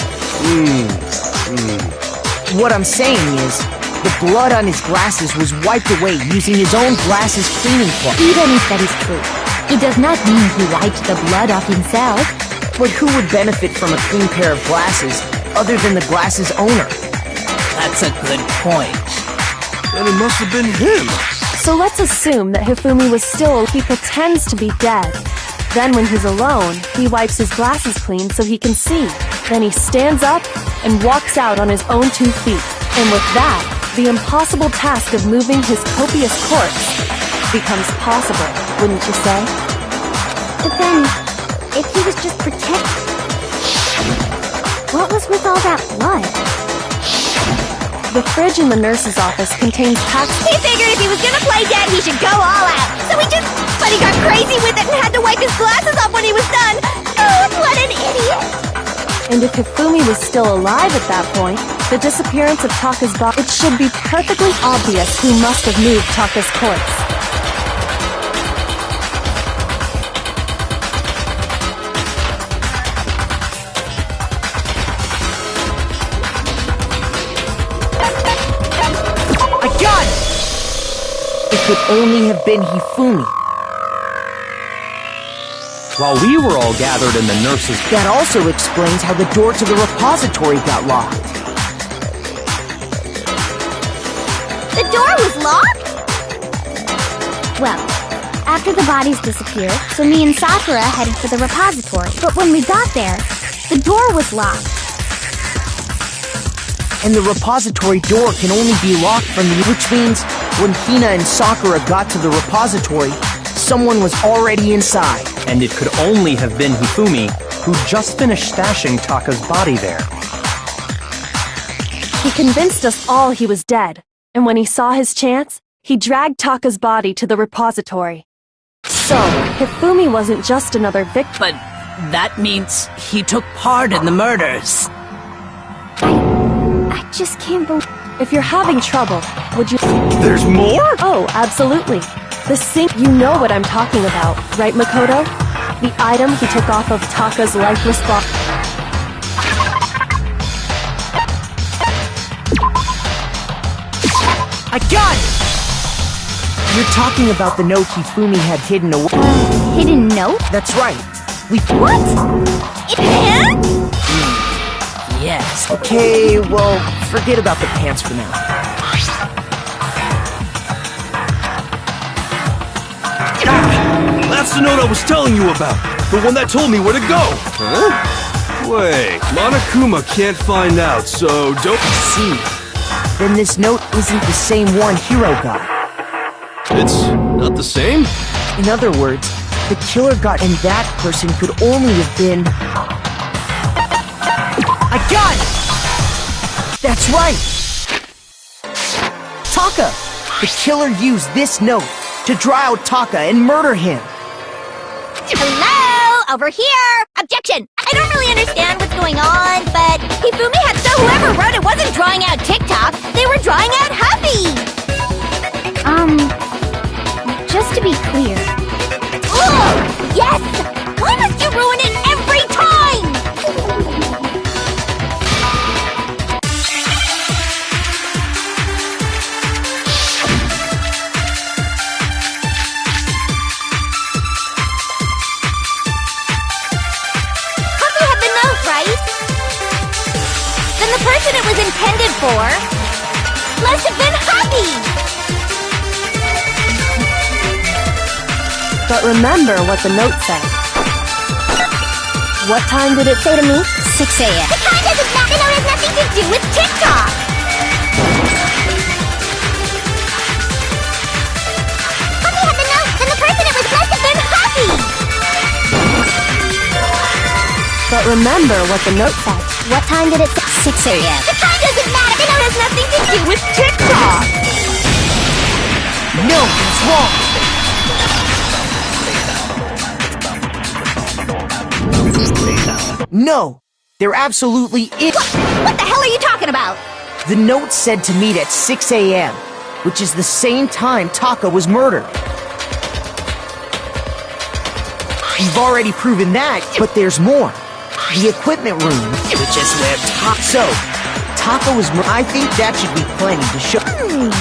What I'm saying is, the blood on his glasses was wiped away using his own glasses cleaning cloth. Even if that is true, it does not mean he wiped the blood off himself. But who would benefit from a clean pair of glasses other than the glasses owner? That's a good point. Then it must have been him. So let's assume that Hifumi was still. He pretends to be dead. Then when he's alone, he wipes his glasses clean so he can see. Then he stands up and walks out on his own 2 feet. And with that, the impossible task of moving his copious corpse becomes possible, wouldn't you say? But then, if he was just protected, what was with all that blood? The fridge in the nurse's office contains packs. He figured if he was gonna play dead, he should go all out. So he just... But he got crazy with it and had to wipe his glasses off when he was done. Oh, what an idiot! And if Hifumi was still alive at that point, the disappearance of Taka's body, it should be perfectly obvious who must have moved Taka's corpse. Could only have been Hifumi. While we were all gathered in the nurse's... That also explains how the door to the repository got locked. The door was locked? Well, after the bodies disappeared, so me and Sakura headed for the repository. But when we got there, the door was locked. And the repository door can only be locked from the... Which means when Hina and Sakura got to the repository, someone was already inside. And it could only have been Hifumi, who just finished stashing Taka's body there. He convinced us all he was dead, and when he saw his chance, he dragged Taka's body to the repository. So, Hifumi wasn't just another victim. But that means he took part in the murders. I just can't believe... If you're having trouble, would you... There's more? Oh, absolutely. The sink, you know what I'm talking about, right, Makoto? The item he took off of Taka's lifeless body. I got it! You're talking about the note Hifumi had hidden away. Hidden note? That's right. We... What? It pants? Yes. Okay, well, forget about the pants for now. That's the note I was telling you about. The one that told me where to go. Huh? Wait, Monokuma can't find out, so don't... See, then this note isn't the same one Hiro got. It's not the same? In other words, the killer got... And that person could only have been... I got it! That's right! Taka! The killer used this note to draw out Taka and murder him. Hello? Over here! Objection! I don't really understand what's going on, but Hifumi had so whoever wrote it wasn't drawing out TikTok, they were drawing out Happy! Just to be clear. Ugh! Yes! Why must you ruin it every time? Happy had the note, right? Then the person it was intended for must have been Happy! But remember what the note said. What time did it say to me? 6 a.m. The time doesn't matter. The note has nothing to do with TikTok. Happy had the note, and the person it was must have been Happy. But remember what the note said. What time did it say? 6 a.m. The time doesn't matter. The note has nothing to do with TikTok. No, it's wrong! No! There absolutely is... What the hell are you talking about? The note said to meet at 6 a.m., which is the same time Taka was murdered. You've already proven that, but there's more. The equipment room, which is where Taka was murdered. I think that should be plenty to show... No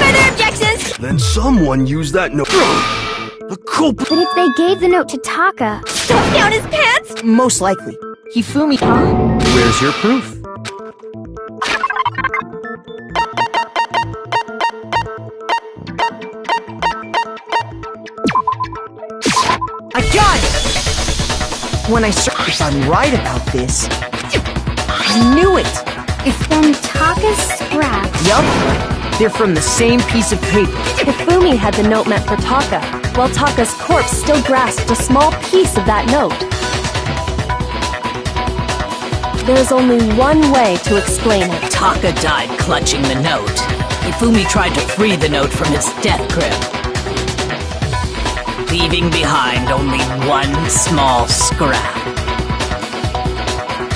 further objections. Then someone used that note. The culprit. But if they gave the note to Taka... Stuff down his pants. Most likely. Hifumi... Where's your proof? I got it! When I searched, if I'm right about this... I knew it! Then Taka's scrap... Yup. They're from the same piece of paper. Hifumi had the note meant for Taka, while Taka's corpse still grasped a small piece of that note. There's only one way to explain it. Taka died clutching the note. Hifumi tried to free the note from his death grip, leaving behind only one small scrap.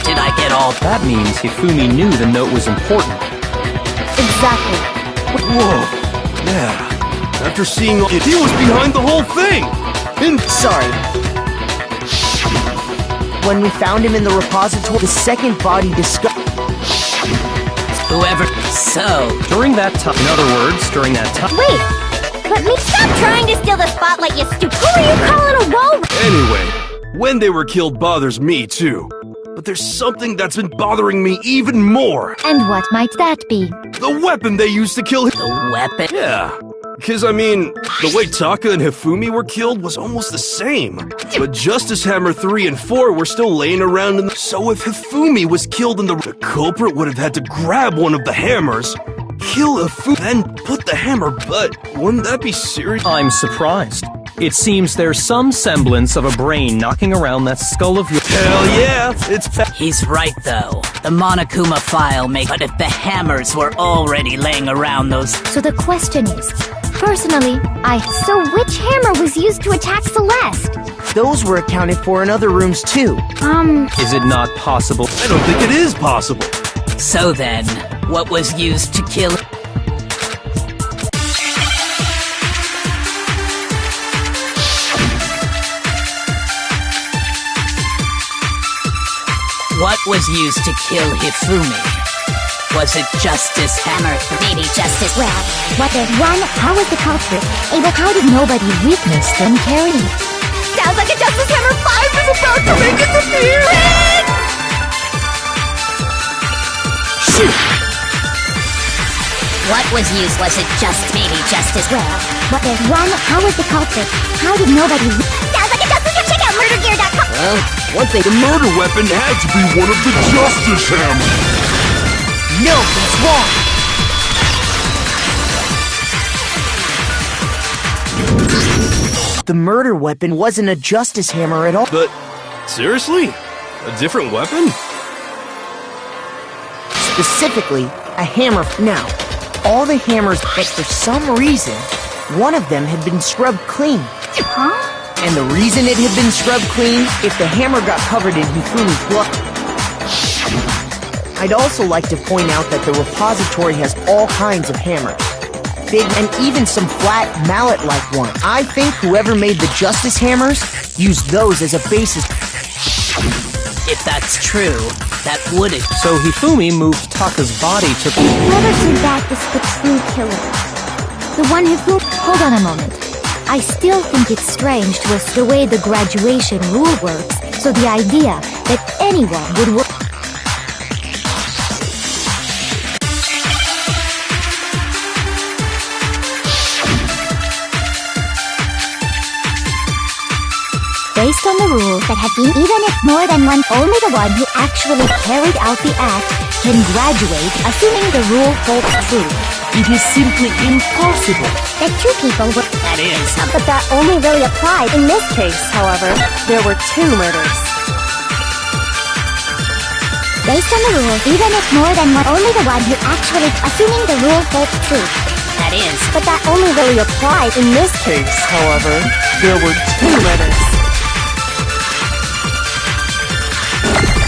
Did I get all that? That means Hifumi knew the note was important. Exactly. Whoa. Yeah. After seeing all... He was behind the whole thing! Sorry. When we found him in the repository, the second body discovered... Whoever... So... During that time... In other words, during that time... Wait! Let me stop trying to steal the spotlight, you stupid... Who are you calling a walrus? Anyway, when they were killed bothers me, too. But there's something that's been bothering me even more. And what might that be? The weapon they used to kill him. The weapon? Yeah. Because, I mean, the way Taka and Hifumi were killed was almost the same. But Justice Hammer 3 and 4 were still laying around in the... So if Hifumi was killed in the culprit would have had to grab one of the hammers, kill Hifumi, then put the hammer, but wouldn't that be serious? I'm surprised. It seems there's some semblance of a brain knocking around that skull of yours. Hell yeah, it's... He's right, though. The Monokuma file makes... But if the hammers were already laying around those... So the question is, personally, So which hammer was used to attack Celeste? Those were accounted for in other rooms too. Is it not possible? I don't think it is possible. So then, what was used to kill... What was used to kill Hifumi? Was it Justice Hammer? Maybe Justice... Well, what if one, how was the culprit able? How did nobody witness them carrying it? Sounds like a Justice Hammer 5 is about to make its appearance! Shoot! What was used? Was it maybe Justice... Well, what if one, how was the culprit? How did nobody... Sounds like a Justice Hammer! Check out murdergear.com! Well, one thing... The murder weapon had to be one of the Justice Hammers. No, that's wrong! The murder weapon wasn't a Justice Hammer at all. But, seriously? A different weapon? Specifically, a hammer. Now, all the hammers, but for some reason, one of them had been scrubbed clean. Huh? And the reason it had been scrubbed clean, if the hammer got covered in Hifumi's blood. I'd also like to point out that the repository has all kinds of hammers. Big and even some flat mallet-like ones. I think whoever made the Justice Hammers used those as a basis. If that's true, that would... So Hifumi moved Taka's body to... Whoever did that is the true killer. The one who... Hold on a moment. I still think it's strange to us the way the graduation rule works, so the idea that anyone would work... Based on the rules that have been, even if more than one, only the one who actually carried out the act can graduate, assuming the rule holds true. It is simply impossible. That two people were... That is something. But that only really applied. In this case, however, there were 2 murders. Based on the rules, even if more than one, only the one who actually, assuming the rule holds true. That is. But that only really applied. In this case, however, there were 2 murders.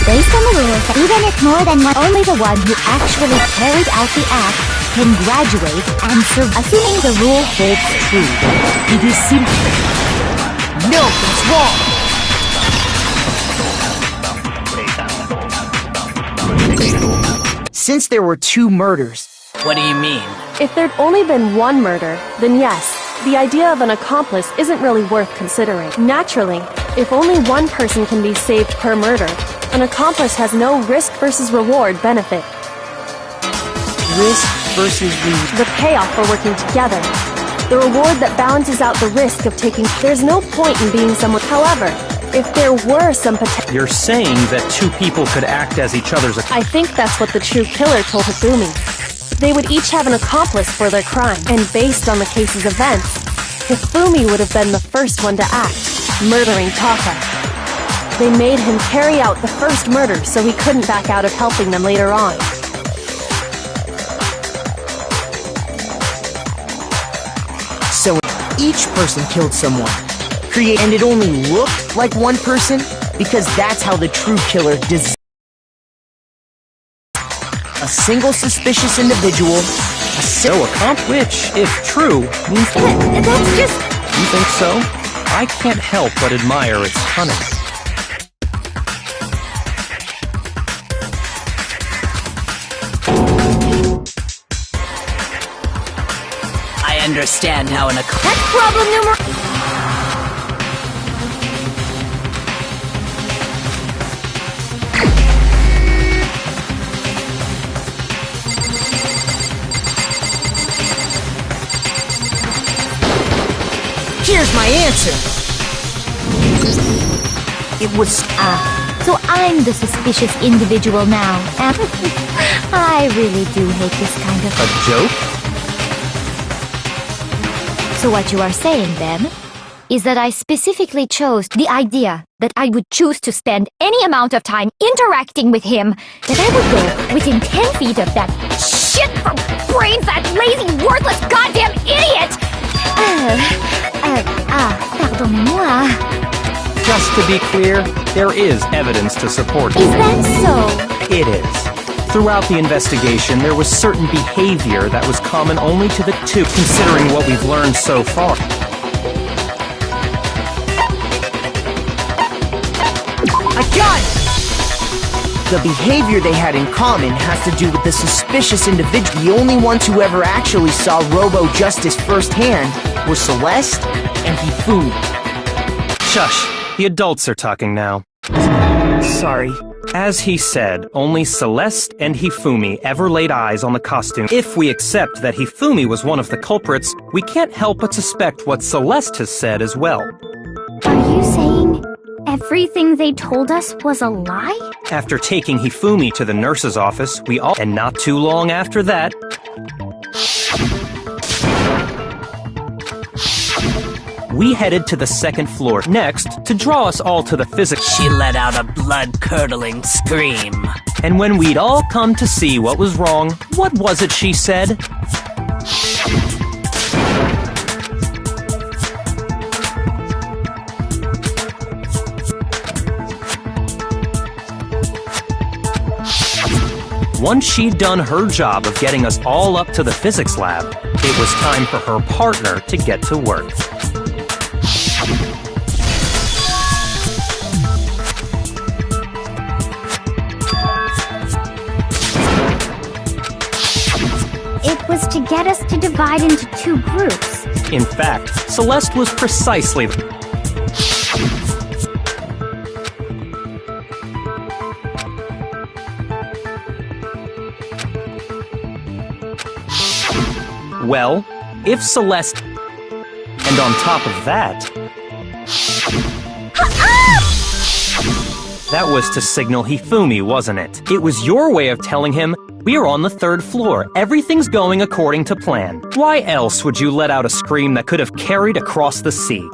Based on the rules that even if more than one, only the one who actually carried out the act can graduate and serve, assuming the rule holds true. It is simply... No, that's wrong! Since there were 2 murders... What do you mean? If there'd only been 1 murder, then yes, the idea of an accomplice isn't really worth considering. Naturally, if only 1 person can be saved per murder, an accomplice has no risk versus reward benefit. Risk versus The payoff for working together. The reward that balances out the risk of taking... There's no point in being someone... However, if there were some potential... You're saying that 2 people could act as each other's... I think that's what the true killer told Hifumi. They would each have an accomplice for their crime, and based on the case's events, Hifumi would have been the first one to act, murdering Taka. They made him carry out the first murder so he couldn't back out of helping them later on. So each person killed someone. And it only looked like 1 person because that's how the true killer does. A single suspicious individual, Which, if true, means... That's just... You think so? I can't help but admire its cunning. I understand how an accomplice... That's problem number... answer! It was... So I'm the suspicious individual now. I really do hate this kind of... A joke? So what you are saying, then, is that I specifically chose the idea that I would choose to spend any amount of time interacting with him, that I would go within 10 feet of that shit for brains, that lazy, worthless, goddamn idiot! Pardonnez-moi. Just to be clear, there is evidence to support it. Is that so? It is. Throughout the investigation, there was certain behavior that was common only to the two, considering what we've learned so far. I got it! The behavior they had in common has to do with the suspicious individual. The only ones who ever actually saw Robo-Justice firsthand were Celeste and Hifumi. Shush! The adults are talking now. Sorry. As he said, only Celeste and Hifumi ever laid eyes on the costume. If we accept that Hifumi was one of the culprits, we can't help but suspect what Celeste has said as well. Are you saying everything they told us was a lie? After taking Hifumi to the nurse's office, we all... And not too long after that... We headed to the second floor next to draw us all to the physics. She let out a blood-curdling scream. And when we'd all come to see what was wrong, what was it she said? Once she'd done her job of getting us all up to the physics lab, it was time for her partner to get to work. It was to get us to divide into two groups. In fact, Celeste was precisely the... Well, if Celeste... And on top of that... That was to signal Hifumi, wasn't it? It was your way of telling him, we're on the third floor, everything's going according to plan. Why else would you let out a scream that could have carried across the sea?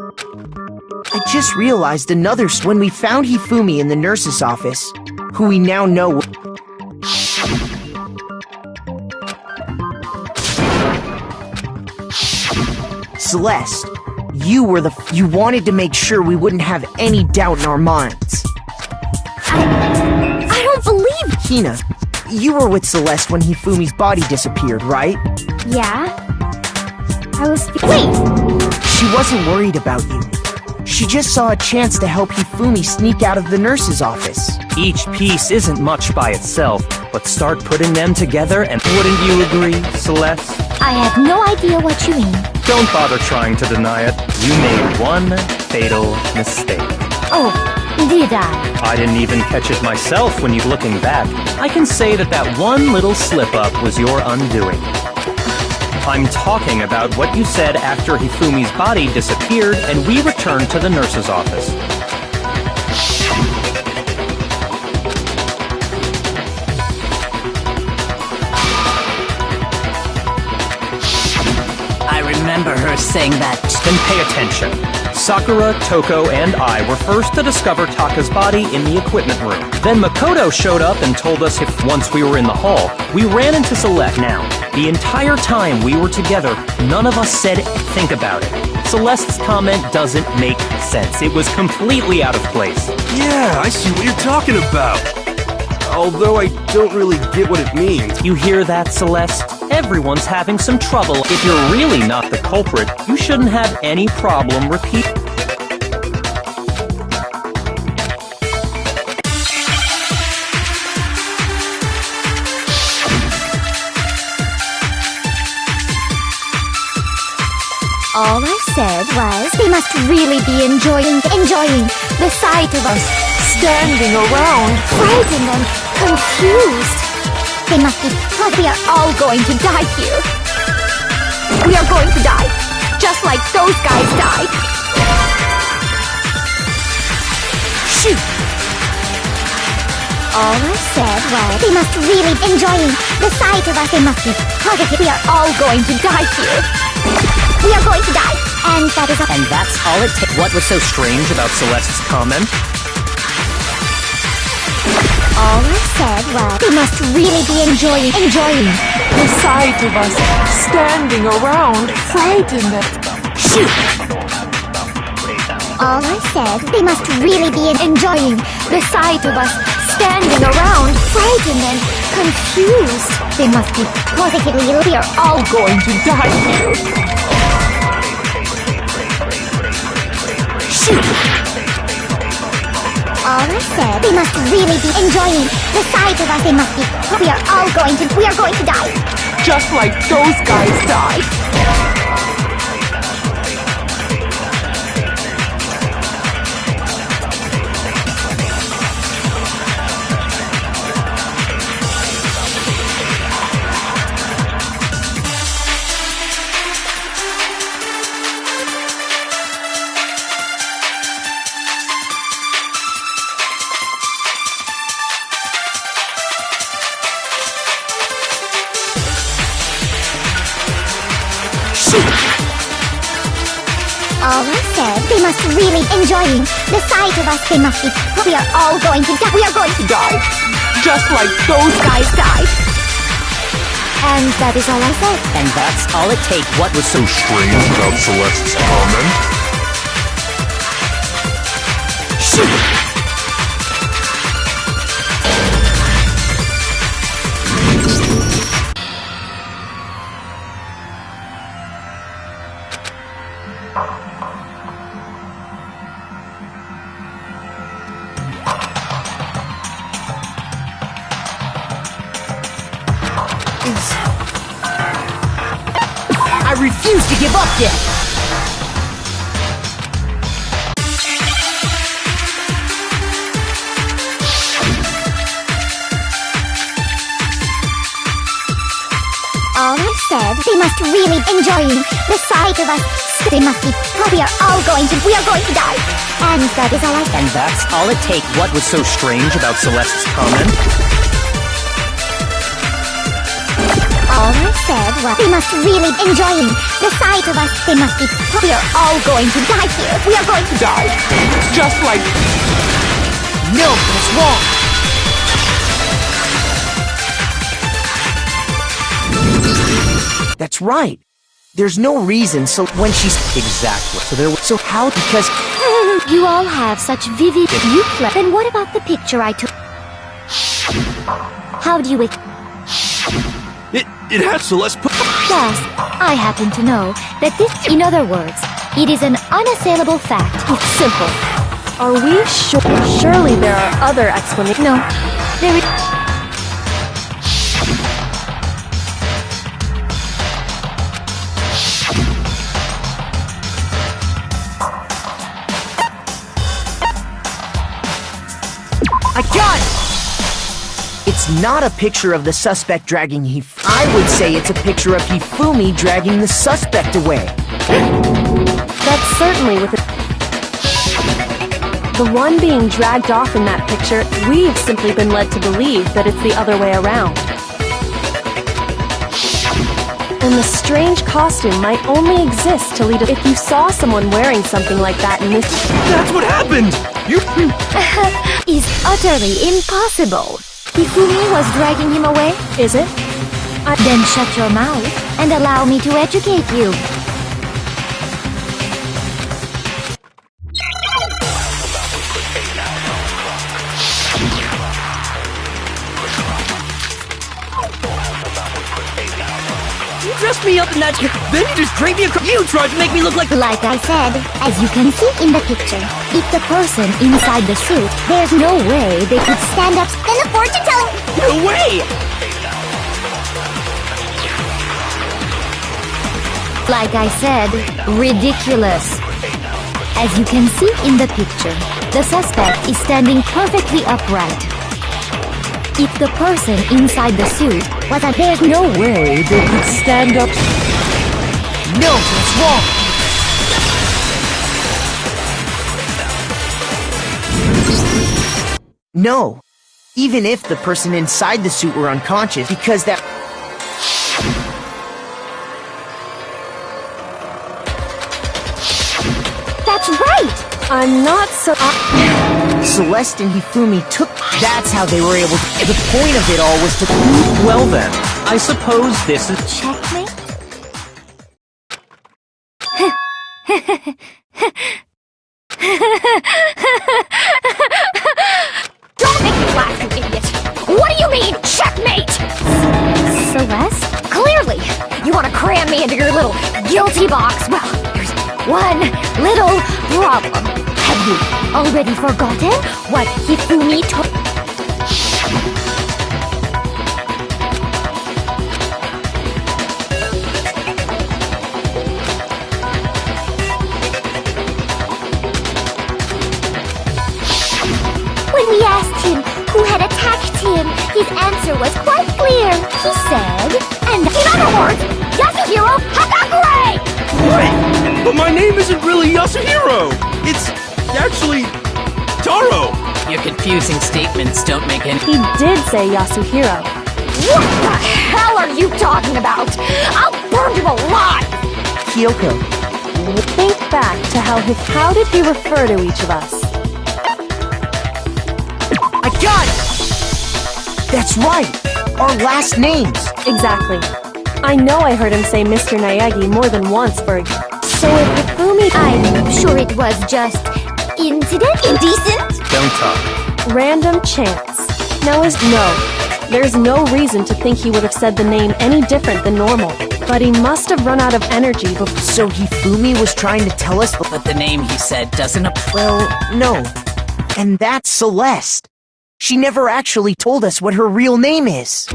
I just realized another when we found Hifumi in the nurse's office, who we now know... Celeste, you wanted to make sure we wouldn't have any doubt in our minds. I don't believe... Hina, you were with Celeste when Hifumi's body disappeared, right? Yeah? I was... Wait! She wasn't worried about you. She just saw a chance to help Hifumi sneak out of the nurse's office. Each piece isn't much by itself, but start putting them together and wouldn't you agree, Celeste? I have no idea what you mean. Don't bother trying to deny it. You made one fatal mistake. Oh, did I? I didn't even catch it myself when you're looking back. I can say that that one little slip-up was your undoing. I'm talking about what you said after Hifumi's body disappeared and we returned to the nurse's office. I remember her saying that. Then pay attention. Sakura, Toko, and I were first to discover Taka's body in the equipment room. Then Makoto showed up and told us if once we were in the hall, we ran into Celeste. Now, the entire time we were together, none of us said think about it. Celeste's comment doesn't make sense. It was completely out of place. Yeah, I see what you're talking about. Although I don't really get what it means. You hear that, Celeste? Everyone's having some trouble. If you're really not the culprit, you shouldn't have any problem repeating. All I said was they must really be enjoying the sight of us Standing around. frozen and confused. They must be thought we are all going to die here. We are going to die, just like those guys died. All I said was they must really be enjoying the sight of us. They must be positive. We are all going to die here. We are going to die. And that is all. And that's all it takes. What was so strange about Celeste's comment? All I said was they must really be enjoying The sight of us standing around, frightened. Shoot! All I said, they must really be enjoying the sight of us standing around, frightened and confused. They must be positively ill. We are all going to die here. Shoot! All I said, they must really be enjoying the sight of us. They must be. We are going to die. Just like those guys died. All I said, they must really enjoying the sight of us. They must be. We are all going to die. We are going to die. Just like those Guys died. And that is all I said. And that's all it takes. What was so Strange about Celeste's comment? Shoot! I refuse to give up yet! All I said, they must really enjoying the sight of us. They must be. We are going to die. And that is all I said. And that's all it takes. What was so strange about Celeste's comment? All I said was they must really enjoying the sight of us. They must be. We are all going to die here. We are going to die. just like... No, that's wrong! That's right. There's no reason, so when she's... Exactly. So how... Because... You all have such vivid... Then what about the picture I took? How do you... It had Celeste put... Yes, I happen to know that this... In other words, it is an unassailable fact. It's simple. Are we sure? Surely there are other explanations. No, there is... I got it! It's not a picture of the suspect dragging I would say it's a picture of Hifumi dragging the suspect away. That's certainly with it. The one being dragged off in that picture, we've simply been led to believe that it's the other way around. And the strange costume might only exist to lead us. If you saw someone wearing something like that in this... That's what happened! You... is utterly impossible. Hifumi was dragging him away? Is it? Then shut your mouth and allow me to educate you. You dressed me up in that... Then you just draped me across... You tried to make me look like... Like I said, as you can see in the picture, if the person inside the suit, there's no way they could stand up and a fortune telling... No way! Like I said, ridiculous. As you can see in the picture, the suspect is standing perfectly upright. If the person inside the suit was a... There's no way they could stand up... No, that's wrong! No. Even if the person inside the suit were unconscious, because that... That's right! I'm not so... Celeste and Hifumi took... That's how they were able to... The point of it all was to... Well then, I suppose this is... Checkmate? Don't make me laugh, you idiot! What do you mean, checkmate? Celeste? Clearly! You want to cram me into your little guilty box. Well, there's one little problem. Have you already forgotten what Hifumi told... When we asked him who had attacked him, his answer was quite clear. He said, and in other words, Yasuhiro Hatagure! Wait, but my name isn't really Yasuhiro! It's actually Taro! Your confusing statements don't make any... He did say Yasuhiro. What the hell are you talking about? I'll burn you alive! Kyoko, Think back to how did he refer to each of us? I got it! That's right! Our last names! Exactly. I know I heard him say Mr. Naegi more than once, so if Hifumi... I'm sure it was just... indecent? Don't talk. Random chance. There's no reason to think he would have said the name any different than normal. But he must have run out of energy before... So Hifumi was trying to tell us... But the name he said doesn't apply. Well, no. And that's Celeste. She never actually told us what her real name is.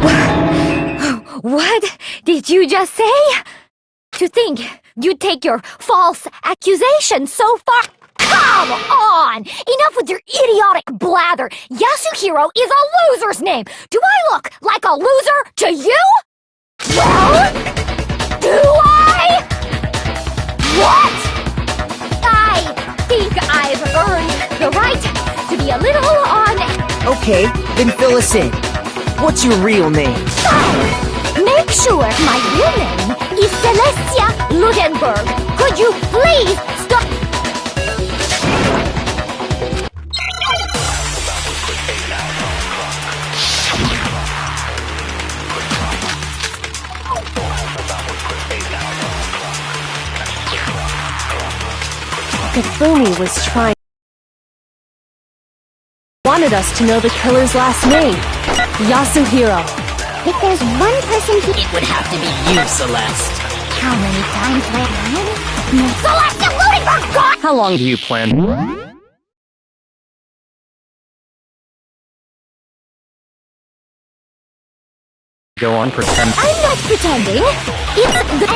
What did you just say? To think you'd take your false accusation so far... Come on! Enough with your idiotic blather! Yasuhiro is a loser's name! Do I look like a loser to you? Well, do I? What? I think I've earned the right to be a little on... Okay, then fill us in. What's your real name? Make sure my real name is Celestia Ludenberg. Could you please stop... Hifumi was wanted us to know the killer's last name. Yasuhiro. If there's one person who... It would have to be you, Celeste. How many times have I... Celestia Ludenberg, God! How long do you plan? Go on, pretend. I'm not pretending. It's the...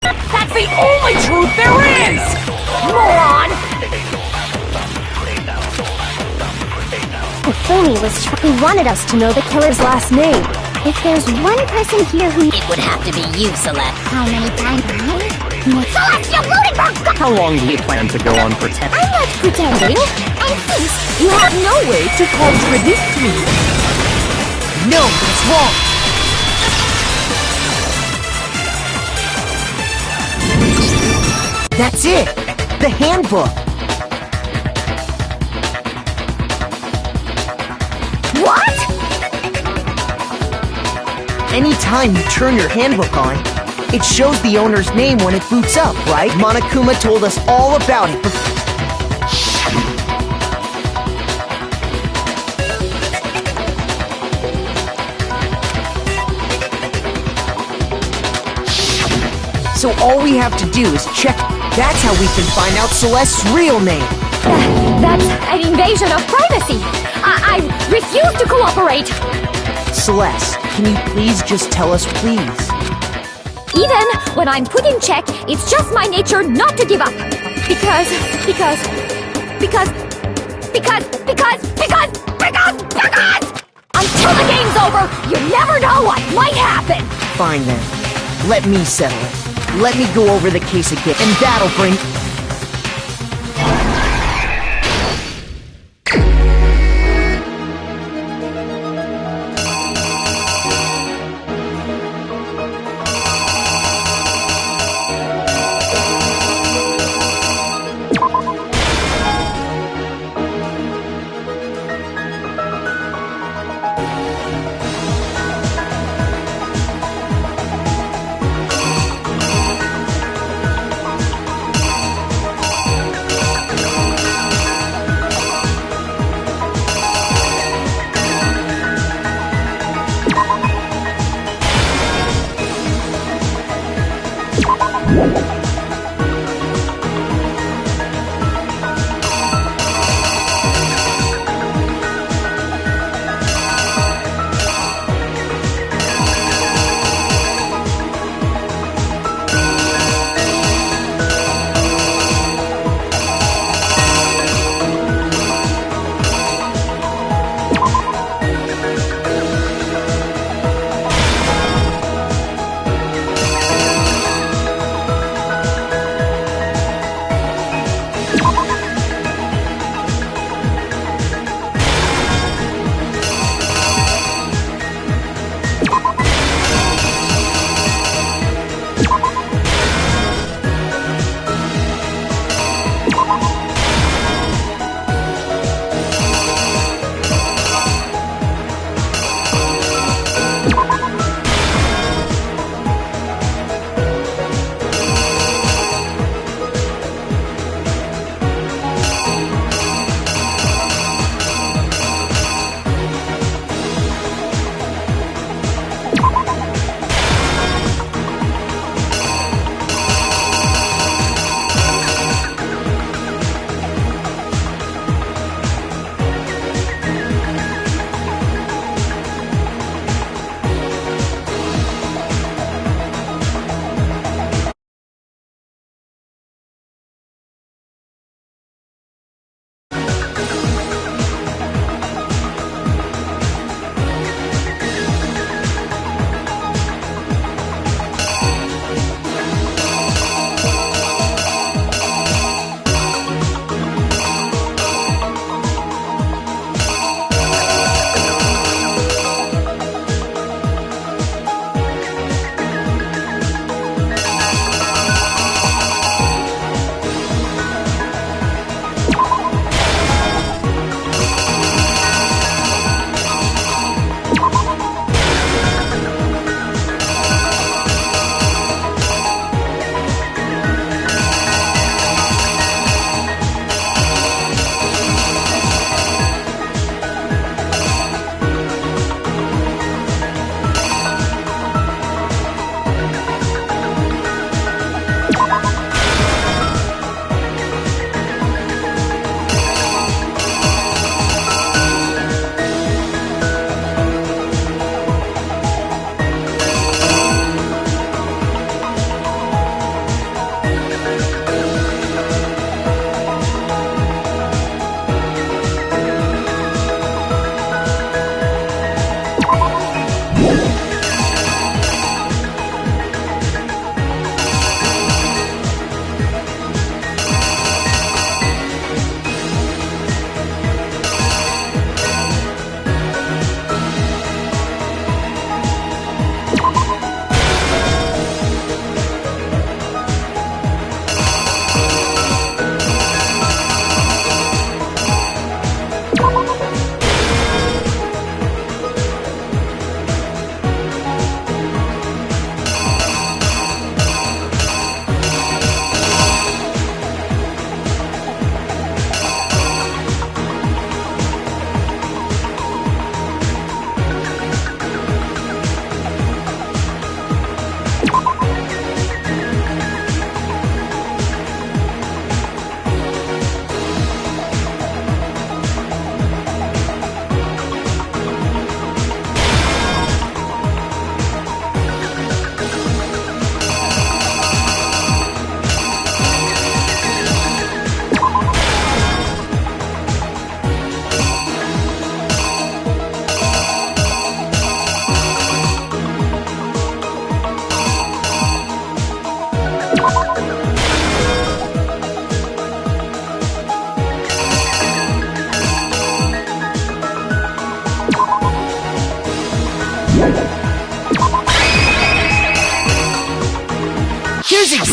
That's the only truth there is! Moron! Hifumi he wanted us to know the killer's last name. If there's one person here who... It would have to be you, Celeste. How many times have I... Celestia Ludenberg, God! How long do you plan to go on pretend? I'm not pretending. And please, you have no way to contradict me. No, that's wrong! That's it! The handbook! What? Anytime you turn your handbook on, it shows the owner's name when it boots up, right? Monokuma told us all about it before. So all we have to do is check. That's how we can find out Celeste's real name. That's an invasion of privacy. I refuse to cooperate. Celeste, can you please just tell us, please? Even when I'm put in check, it's just my nature not to give up. Because... Until the game's over, you never know what might happen. Fine then. Let me settle it. Let me go over the case again, and that'll bring...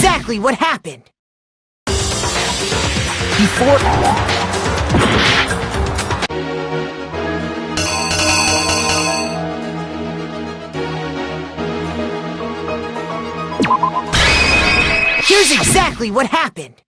exactly what happened. Before... Here's exactly what happened.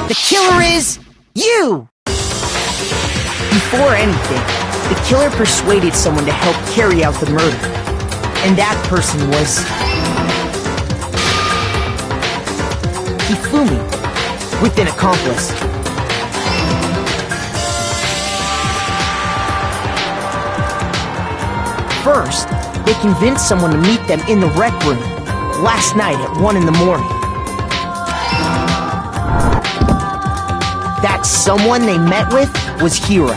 The killer is you! Before anything, the killer persuaded someone to help carry out the murder. And that person was... Hifumi, with an accomplice. First, they convinced someone to meet them in the rec room last night at 1 in the morning. That someone they met with was Hiro.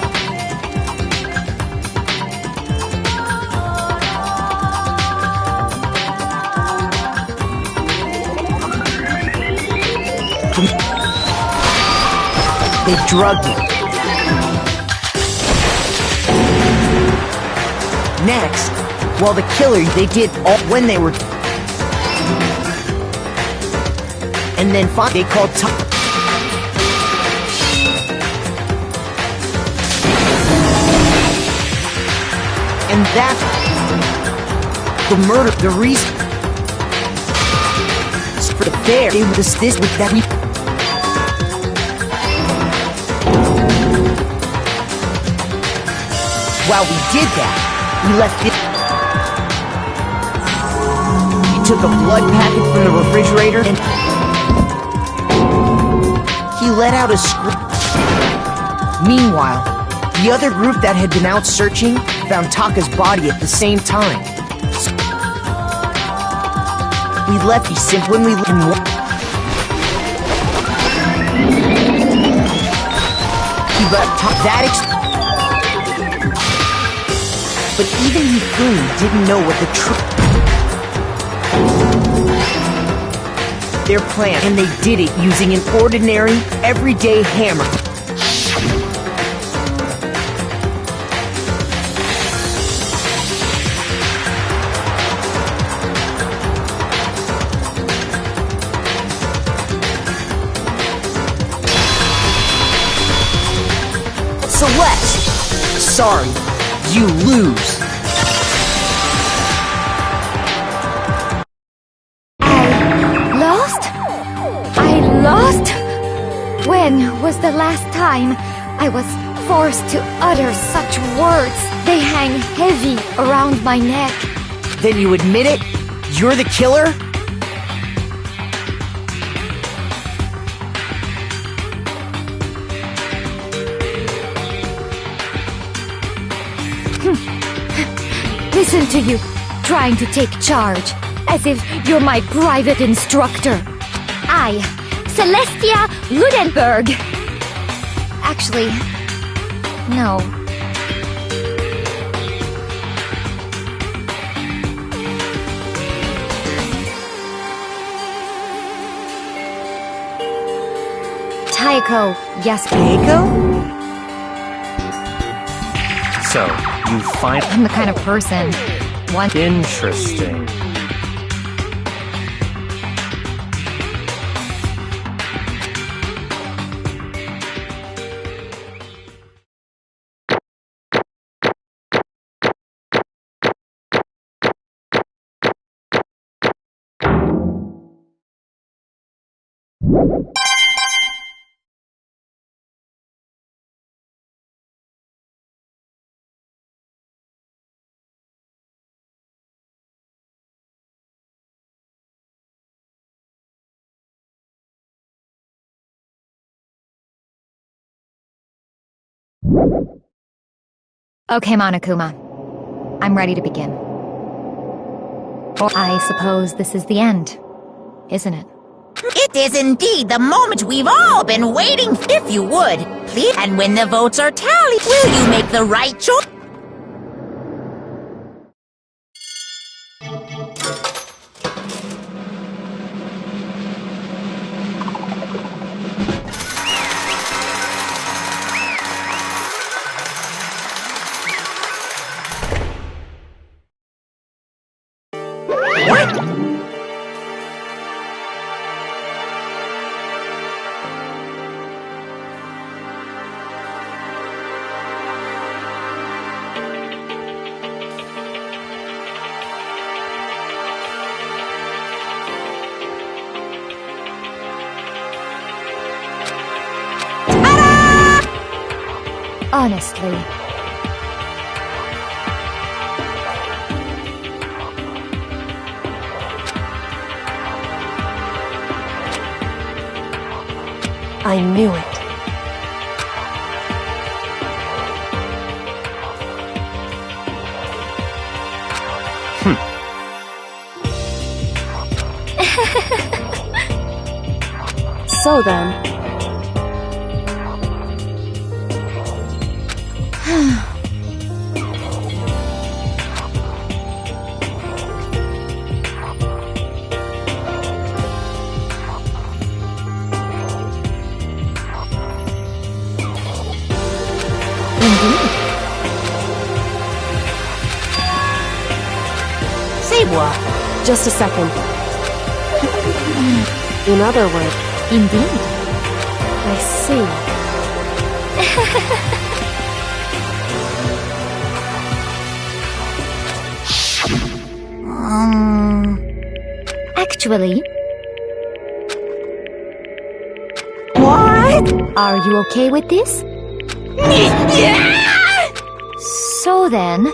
They drugged him. Next, while the killer, they did all when they were... And then they called And that... The murder, the reason... For the fair, it was this with that we... While we did that, we left it... He took a blood packet from the refrigerator and... He let out a scream. Meanwhile, the other group that had been out searching found Taka's body at the same time. We left you simply when we He left that but even Hifumi didn't know what the their plan, and they did it using an ordinary, everyday hammer. Celeste! Sorry, you lose. I lost? When was the last time I was forced to utter such words? They hang heavy around my neck. Then you admit it? You're the killer? Listen to you, trying to take charge, as if you're my private instructor. I, Celestia Ludenberg. Actually, no. Taiko Taiko? So, you find... I'm the kind of person... Interesting. Okay, Monokuma. I'm ready to begin. I suppose this is the end, isn't it? It is indeed the moment we've all been waiting. If you would, please. And when the votes are tallied, will you make the right choice? Honestly. I knew it. So then. Say what? Just a second. In other words, Indeed. I see. Actually, What? are you okay with this? So then...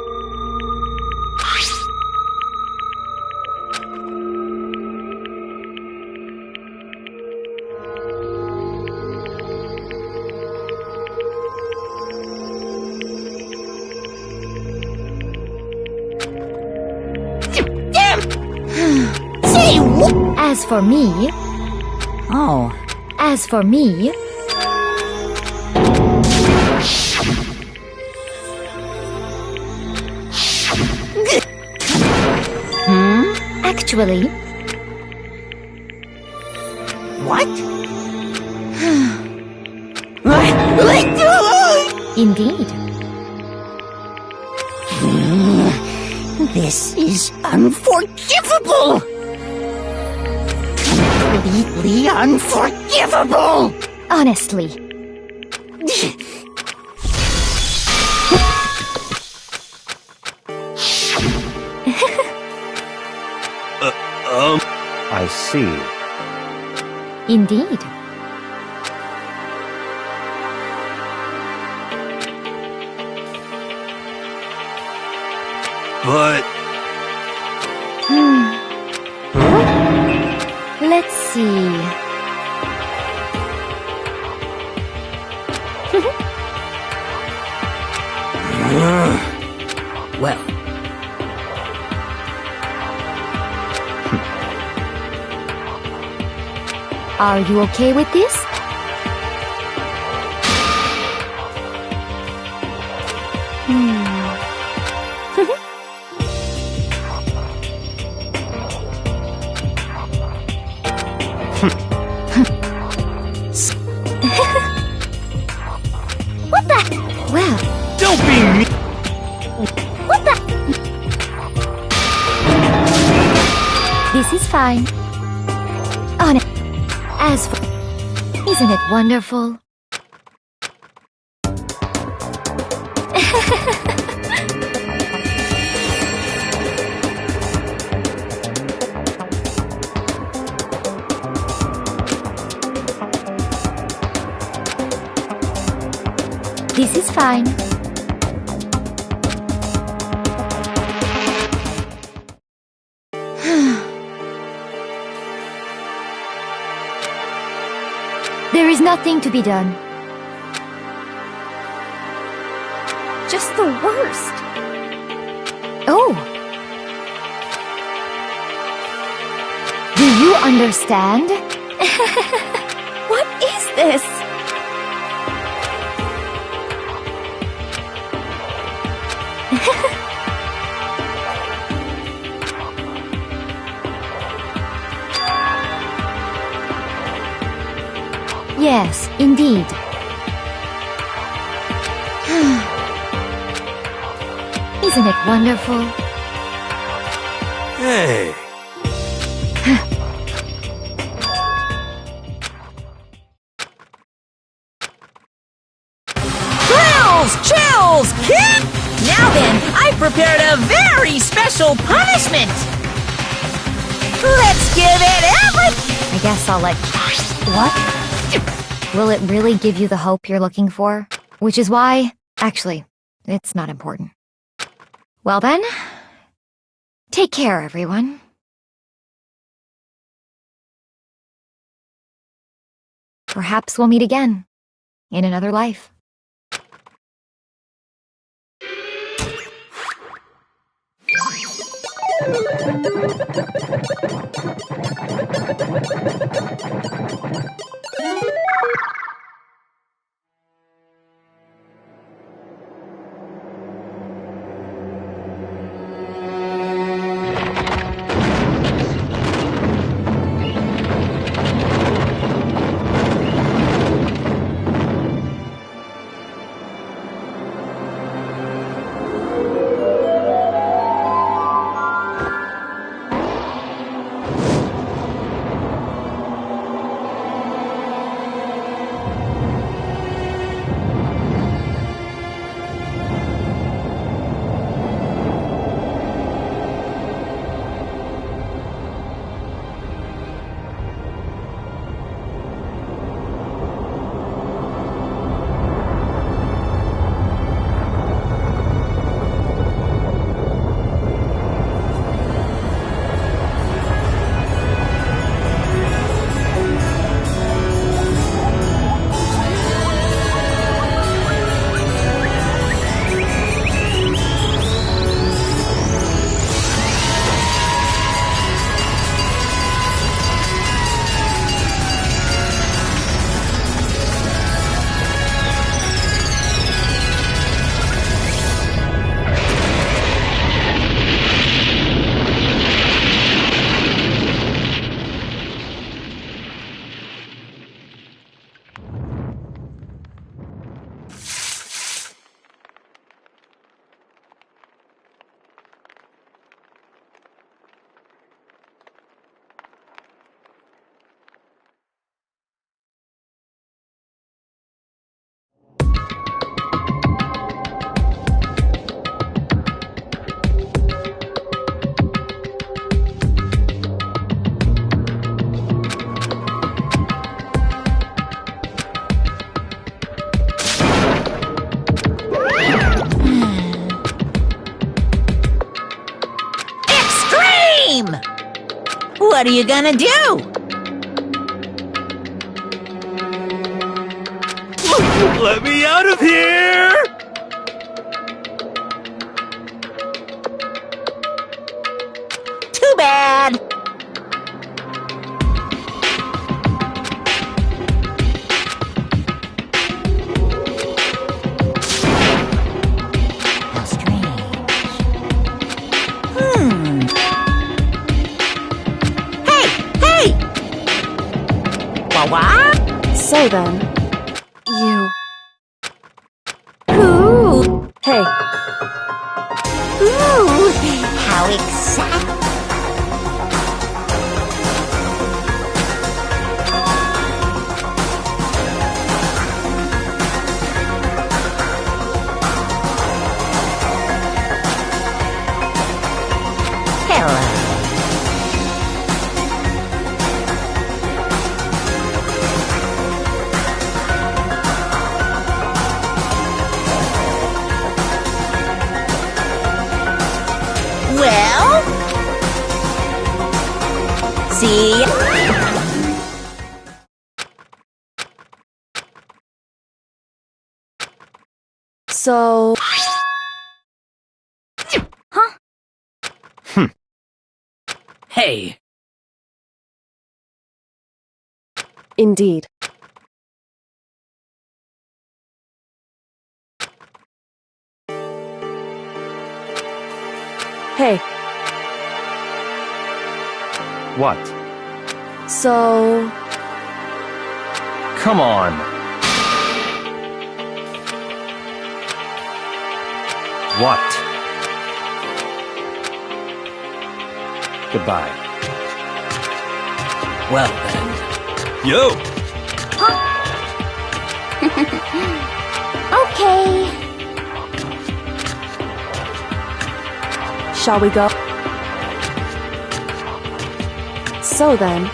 Say what? As for me... Oh. As for me... Actually... What? Let go! Indeed. This is unforgivable! Completely unforgivable! Honestly. I see. Indeed. But Let's see. Well, Are you okay with this? What the? Well, don't be mean. what the? This is fine. On it. As for... Isn't it wonderful? This is fine. There is nothing to be done. Just the worst. Oh! Do you understand? What is this? Yes, indeed. Isn't it wonderful? Hey. Chills, kid! Now then, I prepared a very special punishment! Let's give it I guess I'll let... What? Will it really give you the hope you're looking for? Which is why... Actually, it's not important. Well then... Take care, everyone. Perhaps we'll meet again. In another life. What are you gonna do? Let me out of here! Too bad. How strange. Hey! What? So then, you... Ooh! Hey, Ooh! How exciting! Hello. body. So... Hey, Indeed. Hey, What? so... Come on. What? Goodbye. well then. Yo! Okay. Shall we go? So then...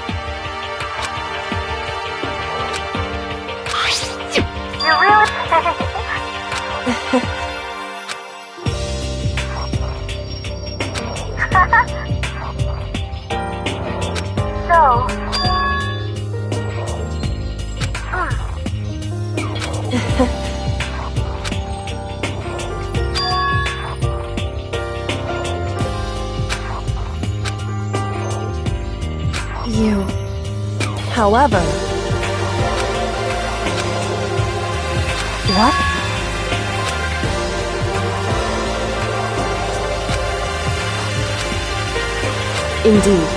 You... However... What? Indeed.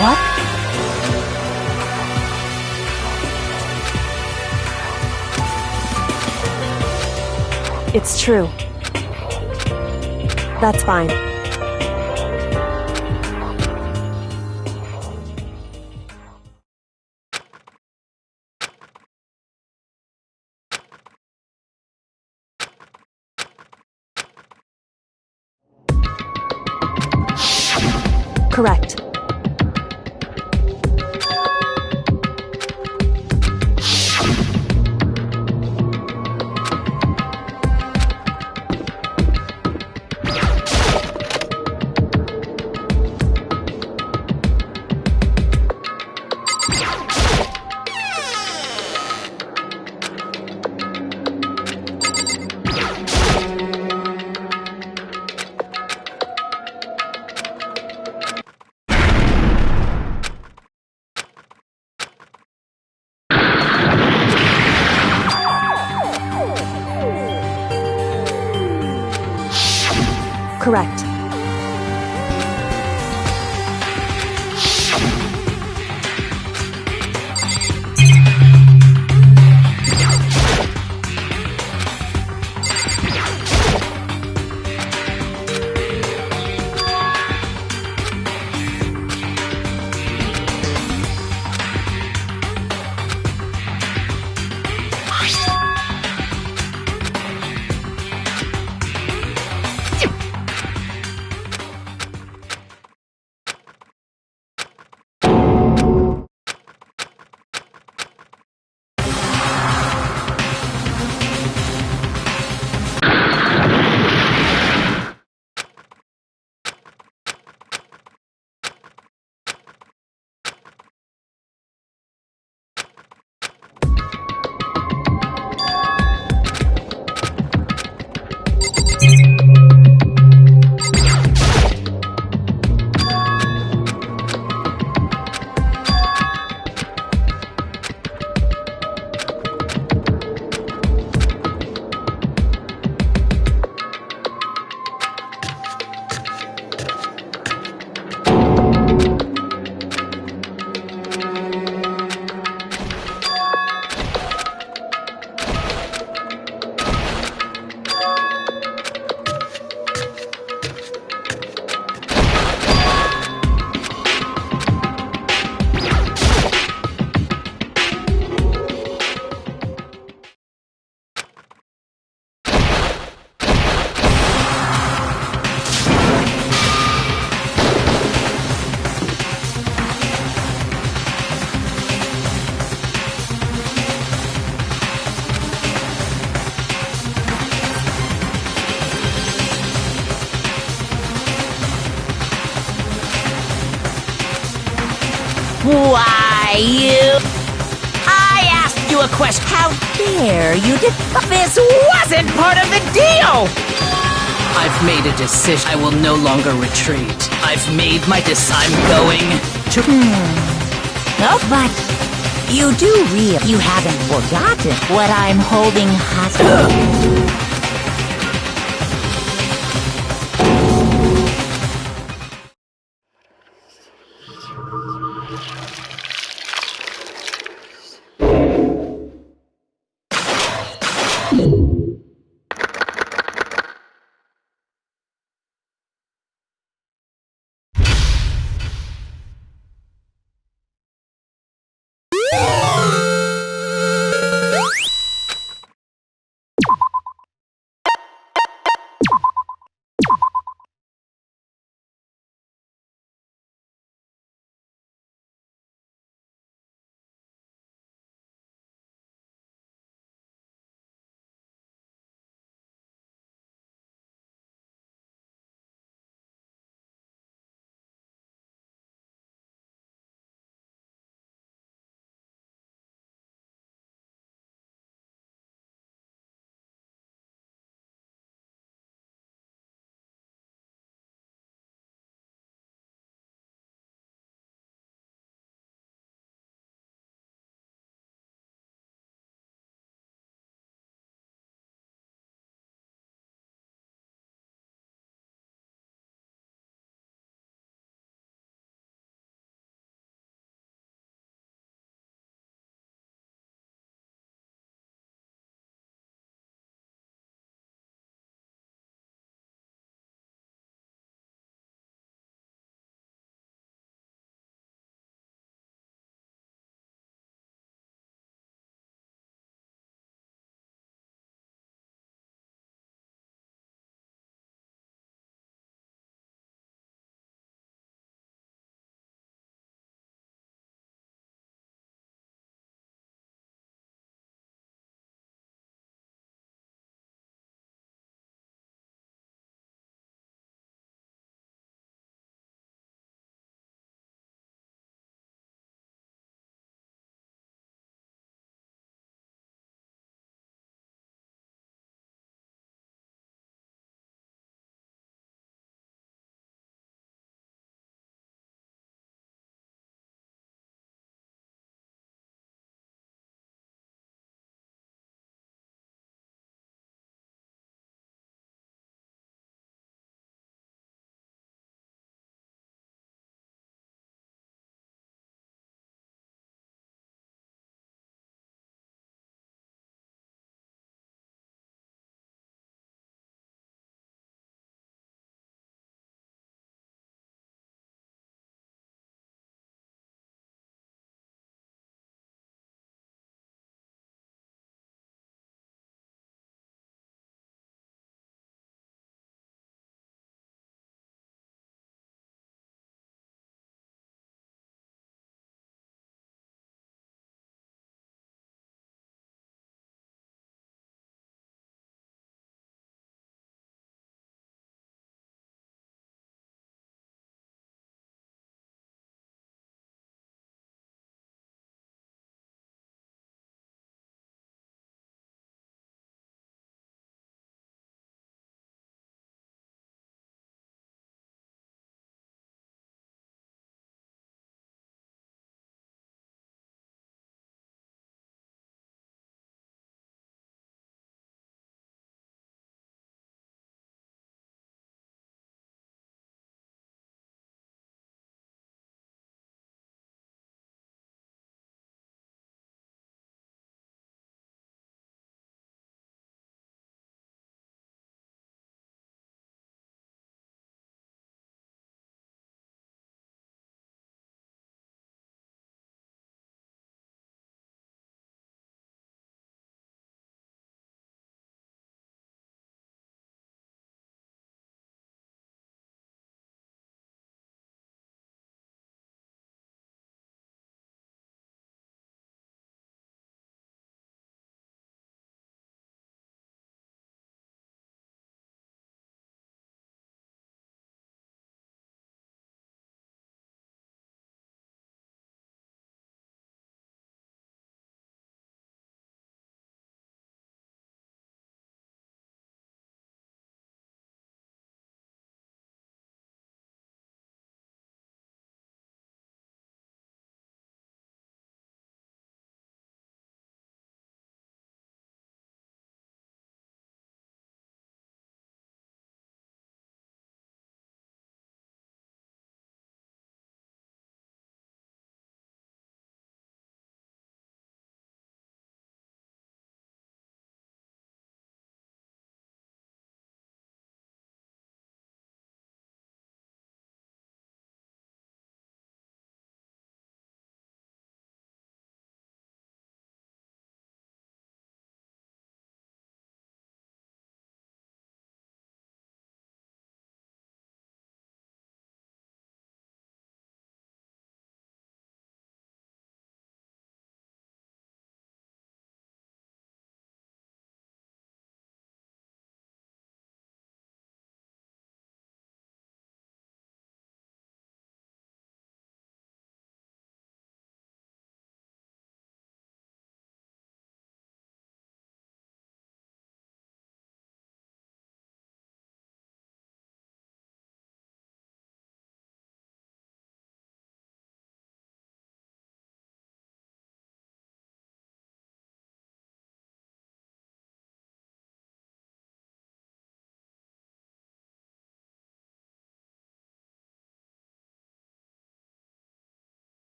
What? It's true. That's fine. Correct. Correct. Why, you... I asked you a question. How dare you This wasn't part of the deal! I've made a decision. I will no longer retreat. I've made my decision. I'm going to... Oh, but you do realize you haven't forgotten what I'm holding hostage.